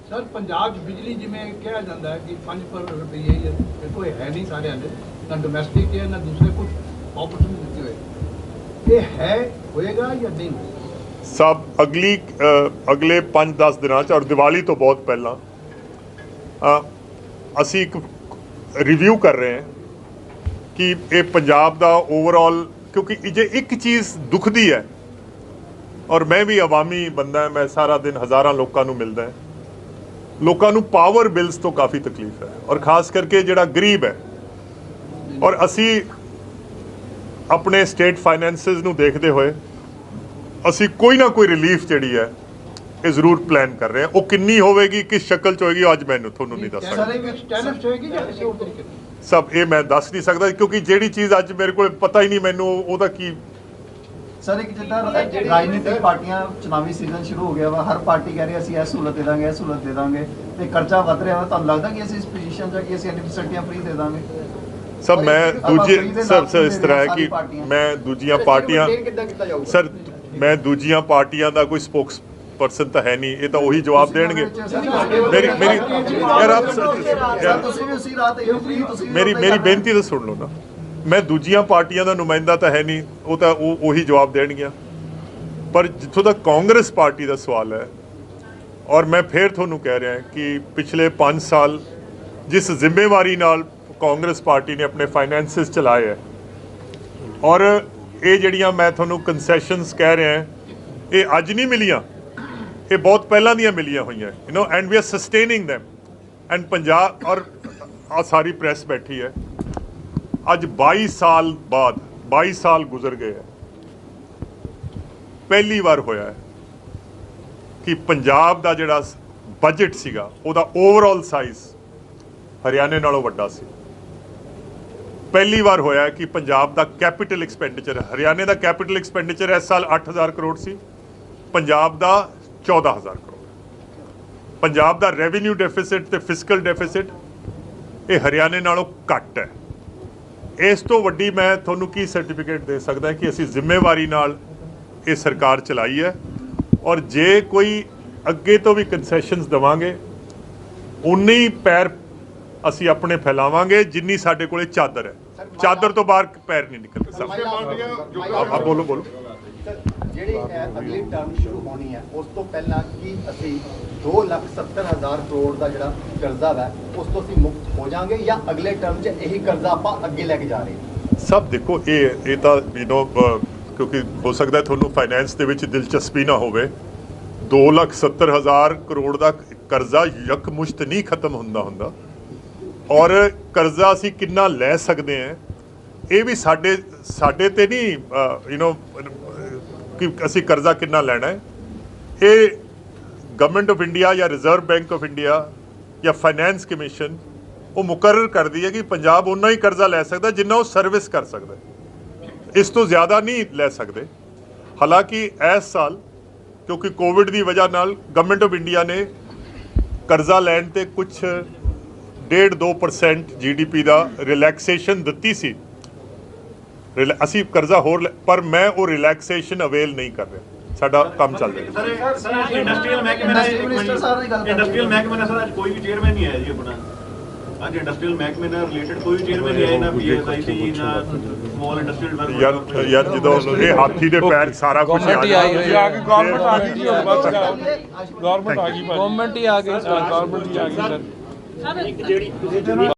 J: Sir Punjab 'ਚ ਬਿਜਲੀ ਜਿਵੇਂ ਕਿਹਾ ਜਾਂਦਾ ਹੈ ਕਿ 5 ਰੁਪਏ ਕੋਈ ਹੈ ਨਹੀਂ ਸਾਰਿਆਂ ਦੇ, ਨਾ ਡੋਮੈਸਟਿਕ ਹੈ ਨਾ ਦੂਸਰੇ ਕੁਝ ਆਪਰਚੁਨਿਟੀ ਦਿੱਤੀ ਹੋਏ, ਇਹ ਹੈ ਹੋਏਗਾ ਜਾਂ ਨਹੀਂ?
B: ਸਭ ਅਗਲੇ 5-10 ਦਿਨਾਂ 'ਚ ਔਰ ਦੀਵਾਲੀ ਤੋਂ ਬਹੁਤ ਪਹਿਲਾਂ ਅਸੀਂ ਇੱਕ ਰਿਵਿਊ ਕਰ ਰਹੇ ਹਾਂ ਕਿ ਇਹ ਪੰਜਾਬ ਦਾ ਓਵਰਆਲ, ਕਿਉਂਕਿ ਜੇ ਇੱਕ ਚੀਜ਼ ਦੁਖਦੀ ਹੈ, ਔਰ ਮੈਂ ਵੀ ਆਵਾਮੀ ਬੰਦਾ ਹਾਂ, ਮੈਂ ਸਾਰਾ ਦਿਨ ਹਜ਼ਾਰਾਂ ਲੋਕਾਂ ਨੂੰ ਮਿਲਦਾ ਹੈ, ਲੋਕਾਂ ਨੂੰ ਪਾਵਰ ਬਿਲਸ ਤੋਂ ਕਾਫੀ ਤਕਲੀਫ ਹੈ, ਔਰ ਖਾਸ ਕਰਕੇ ਜਿਹੜਾ ਗਰੀਬ ਹੈ। ਔਰ ਅਸੀਂ ਆਪਣੇ ਸਟੇਟ ਫਾਈਨੈਂਸਿਸ ਨੂੰ ਦੇਖਦੇ ਹੋਏ ਅਸੀਂ ਕੋਈ ਨਾ ਕੋਈ ਰਿਲੀਫ ਜਿਹੜੀ ਹੈ ਇਹ ਜ਼ਰੂਰ ਪਲਾਨ ਕਰ ਰਹੇ ਹਾਂ। ਉਹ ਕਿੰਨੀ ਹੋਵੇਗੀ, ਕਿਸ ਸ਼ਕਲ 'ਚ ਹੋਏਗੀ, ਅੱਜ ਤੁਹਾਨੂੰ ਨਹੀਂ ਦੱਸ ਸਕਦਾ। ਸਭ ਇਹ ਮੈਂ ਦੱਸ ਨਹੀਂ ਸਕਦਾ, ਕਿਉਂਕਿ ਜਿਹੜੀ ਚੀਜ਼ ਅੱਜ ਮੇਰੇ ਕੋਲ ਪਤਾ ਹੀ ਨਹੀਂ ਮੈਨੂੰ ਉਹਦਾ ਕੀ।
K: ਸਰ ਇੱਕ ਜਿੱਦਾਂ ਰਾਜਨੀਤਿਕ ਪਾਰਟੀਆਂ, ਚੁਣਾਵੀ ਸੀਜ਼ਨ ਸ਼ੁਰੂ ਹੋ ਗਿਆ ਵਾ, ਹਰ ਪਾਰਟੀ ਕਹਿ ਰਹੀ ਅਸੀਂ ਇਹ ਸਹੂਲਤ ਦੇ ਦਾਂਗੇ, ਇਹ ਸਹੂਲਤ ਦੇ ਦਾਂਗੇ, ਤੇ ਖਰਚਾ ਵੱਧ ਰਿਹਾ ਵਾ। ਤੁਹਾਨੂੰ ਲੱਗਦਾ ਕਿ ਅਸੀਂ ਇਸ ਪੋਜੀਸ਼ਨ 'ਚ ਆ ਕਿ ਅਸੀਂ ਇੰਨੀ ਫੈਸਿਲਿਟੀਆਂ ਫ੍ਰੀ ਦੇ ਦਾਂਗੇ?
B: ਸਰ ਮੈਂ ਇਸ ਤਰ੍ਹਾਂ ਹੈ ਕਿ ਮੈਂ ਦੂਜੀਆਂ ਪਾਰਟੀਆਂ, ਸਰ ਮੈਂ ਦੂਜੀਆਂ ਪਾਰਟੀਆਂ ਦਾ ਕੋਈ ਸਪੋਕਸ ਪਰਸਨ ਤਾਂ ਹੈ ਨਹੀਂ, ਇਹ ਤਾਂ ਉਹੀ ਜਵਾਬ ਦੇਣਗੇ। ਮੇਰੀ ਬੇਨਤੀ ਤਾਂ ਸੁਣ ਲਓ ਨਾ, ਮੈਂ ਦੂਜੀਆਂ ਪਾਰਟੀਆਂ ਦਾ ਨੁਮਾਇੰਦਾ ਤਾਂ ਹੈ ਨਹੀਂ, ਉਹ ਤਾਂ ਉਹੀ ਜਵਾਬ ਦੇਣਗੀਆਂ। ਪਰ ਜਿੱਥੋਂ ਤੱਕ ਕਾਂਗਰਸ ਪਾਰਟੀ ਦਾ ਸਵਾਲ ਹੈ, ਔਰ ਮੈਂ ਫਿਰ ਤੁਹਾਨੂੰ ਕਹਿ ਰਿਹਾ ਕਿ ਪਿਛਲੇ 5 ਸਾਲ ਜਿਸ ਜ਼ਿੰਮੇਵਾਰੀ ਨਾਲ ਕਾਂਗਰਸ ਪਾਰਟੀ ਨੇ ਆਪਣੇ ਫਾਈਨੈਂਸਿਸ ਚਲਾਏ ਹੈ, ਔਰ ਇਹ ਜਿਹੜੀਆਂ ਮੈਂ ਤੁਹਾਨੂੰ ਕੰਸੈਸ਼ਨਸ ਕਹਿ ਰਿਹਾ ਇਹ ਅੱਜ ਨਹੀਂ ਮਿਲੀਆਂ, ਇਹ ਬਹੁਤ ਪਹਿਲਾਂ ਦੀਆਂ ਮਿਲੀਆਂ ਹੋਈਆਂ, and we are sustaining them। And Punjab, ਔਰ ਆ ਸਾਰੀ ਪ੍ਰੈਸ ਬੈਠੀ ਹੈ, ਅੱਜ 22 ਸਾਲ ਬਾਅਦ 22 ਸਾਲ ਗੁਜ਼ਰ ਗਏ ਹੈ, ਪਹਿਲੀ ਵਾਰ ਹੋਇਆ ਹੈ ਕਿ ਪੰਜਾਬ ਦਾ ਜਿਹੜਾ ਬਜਟ ਸੀਗਾ ਉਹਦਾ ਓਵਰਆਲ ਸਾਈਜ਼ ਹਰਿਆਣੇ ਨਾਲੋਂ ਵੱਡਾ ਸੀ। ਪਹਿਲੀ ਵਾਰ ਹੋਇਆ ਕਿ ਪੰਜਾਬ ਦਾ ਕੈਪੀਟਲ ਐਕਸਪੈਂਡੀਚਰ, ਹਰਿਆਣੇ ਦਾ ਕੈਪੀਟਲ ਐਕਸਪੈਂਡੀਚਰ ਇਸ ਸਾਲ 8000 ਕਰੋੜ ਸੀ, ਪੰਜਾਬ ਦਾ 14000 ਕਰੋੜ। ਪੰਜਾਬ ਦਾ ਰੈਵਨਿਊ ਡੈਫਿਸਿਟ ਤੇ ਫਿਸਕਲ ਡੈਫਿਸਿਟ ਇਹ ਹਰਿਆਣੇ ਨਾਲੋਂ ਘੱਟ ਹੈ। ਇਸ ਤੋਂ ਵੱਡੀ ਮੈਂ ਤੁਹਾਨੂੰ ਕੀ ਸਰਟੀਫਿਕੇਟ ਦੇ ਸਕਦਾ ਕਿ ਅਸੀਂ ਜ਼ਿੰਮੇਵਾਰੀ ਨਾਲ ਇਹ ਸਰਕਾਰ ਚਲਾਈ ਹੈ। ਔਰ ਜੇ ਕੋਈ ਅੱਗੇ ਤੋਂ ਵੀ ਕੰਸੈਸ਼ਨਸ ਦੇਵਾਂਗੇ, ਉਨੇ ਹੀ ਪੈਰ ਅਸੀਂ ਆਪਣੇ ਫੈਲਾਵਾਂਗੇ ਜਿੰਨੀ ਸਾਡੇ ਕੋਲੇ ਚਾਦਰ ਹੈ। ਚਾਦਰ ਤੋਂ ਬਾਹਰ ਪੈਰ ਨਹੀਂ ਨਿਕਲਦੇ ਸਭ
C: ਦੂਸਰੀਆਂ ਪਾਰਟੀਆਂ ਜੋ
B: ਆਪ ਬੋਲੋ
D: ਸਰ, ਜਿਹੜੀ ਅਗਲੀ ਟਰਮ ਸ਼ੁਰੂ ਹੋਣੀ ਹੈ ਉਸ ਤੋਂ ਪਹਿਲਾਂ ਕੀ ਅਸੀਂ 2,70,000 ਕਰੋੜ ਦਾ ਜਿਹੜਾ ਕਰਜ਼ਾ ਹੈ ਉਸ ਤੋਂ ਅਸੀਂ ਮੁਕਤ ਹੋ ਜਾਾਂਗੇ ਜਾਂ ਅਗਲੇ ਟਰਮ 'ਚ ਇਹੀ ਕਰਜ਼ਾ ਆਪਾਂ ਅੱਗੇ ਲੈ ਕੇ ਜਾ ਰਹੇ ਹਾਂ?
B: ਸਭ ਦੇਖੋ ਇਹ ਤਾਂ ਕਿਉਂਕਿ ਹੋ ਸਕਦਾ ਤੁਹਾਨੂੰ ਫਾਈਨੈਂਸ ਦੇ ਵਿੱਚ ਦਿਲਚਸਪੀ ਨਾ ਹੋਵੇ 2,70,000 ਕਰੋੜ ਦਾ ਕਰਜ਼ਾ ਯਕਮੁਸ਼ਤ ਨਹੀਂ ਖਤਮ ਹੁੰਦਾ ਔਰ ਕਰਜ਼ਾ ਅਸੀਂ ਕਿੰਨਾ ਲੈ ਸਕਦੇ ਹਾਂ ਇਹ ਵੀ ਸਾਡੇ ਤੇ ਨਹੀਂ ਕਿ ਅਸੀਂ ਕਰਜ਼ਾ ਕਿੰਨਾ ਲੈਣਾ ਹੈ ਇਹ ਗਵਰਨਮੈਂਟ ਆਫ ਇੰਡੀਆ ਜਾਂ ਰਿਜ਼ਰਵ ਬੈਂਕ ਆਫ ਇੰਡੀਆ ਜਾਂ ਫਾਈਨੈਂਸ ਕਮਿਸ਼ਨ ਉਹ ਮੁਕਰਰ ਕਰਦੀ ਹੈ ਕਿ ਪੰਜਾਬ ਉਨਾ ਹੀ ਕਰਜ਼ਾ ਲੈ ਸਕਦਾ ਜਿੰਨਾ ਉਹ ਸਰਵਿਸ ਕਰ ਸਕਦਾ ਇਸ ਤੋਂ ਜ਼ਿਆਦਾ ਨਹੀਂ ਲੈ ਸਕਦੇ ਹਾਲਾਂਕਿ ਇਸ ਸਾਲ ਕਿਉਂਕਿ ਕੋਵਿਡ ਦੀ ਵਜ੍ਹਾ ਨਾਲ ਗਵਰਨਮੈਂਟ ਆਫ ਇੰਡੀਆ ਨੇ ਕਰਜ਼ਾ ਲੈਣ ਤੇ ਕੁਝ 1.5-2% GDP ਦਾ ਰਿਲੈਕਸੇਸ਼ਨ ਦਿੱਤੀ ਸੀ ਅਸੀਂ ਕਰਜ਼ਾ ਹੋਰ ਪਰ ਮੈਂ ਉਹ ਰਿਲੈਕਸੇਸ਼ਨ ਅਵੇਲ ਨਹੀਂ ਕਰ ਰਿਹਾ ਸਾਡਾ ਕੰਮ ਚੱਲ ਰਿਹਾ
L: ਸਰ ਇੰਡਸਟਰੀਅਲ ਮਹਿਕਮੇ ਨਾਲ ਇੰਡਸਟਰੀਅਲ ਮਹਿਕਮੇ ਨਾਲ ਸਰ ਅੱਜ ਕੋਈ ਵੀ ਚੇਅਰਮੈਨ ਨਹੀਂ ਆਇਆ ਜੀ ਆਪਣਾ ਅੱਜ ਇੰਡਸਟਰੀਅਲ ਮਹਿਕਮੇ ਨਾਲ ਰਿਲੇਟਡ ਕੋਈ ਵੀ ਚੇਅਰਮੈਨ ਨਹੀਂ ਆਇਆ ਨਾ PSIC ਨਾ ਸਮਾਲ ਇੰਡਸਟਰੀਅਲ
B: ਯਾਰ ਜਦੋਂ ਇਹ ਹਾਥੀ ਦੇ ਪੈਰ ਸਾਰਾ ਕੁਝ ਆ ਗਿਆ
F: ਗਵਰਨਮੈਂਟ ਆ ਗਈ ਜੀ ਬਸ ਗਵਰਨਮੈਂਟ ਆ ਗਈ ਗਵਰਨਮੈਂਟ ਹੀ ਆ ਗਈ ਸਰ ਗਵਰਨਮੈਂਟ ਹੀ ਆ ਗਈ ਸਰ
G: ਇੱਕ ਜਿਹੜੀ ਤੁਸੀਂ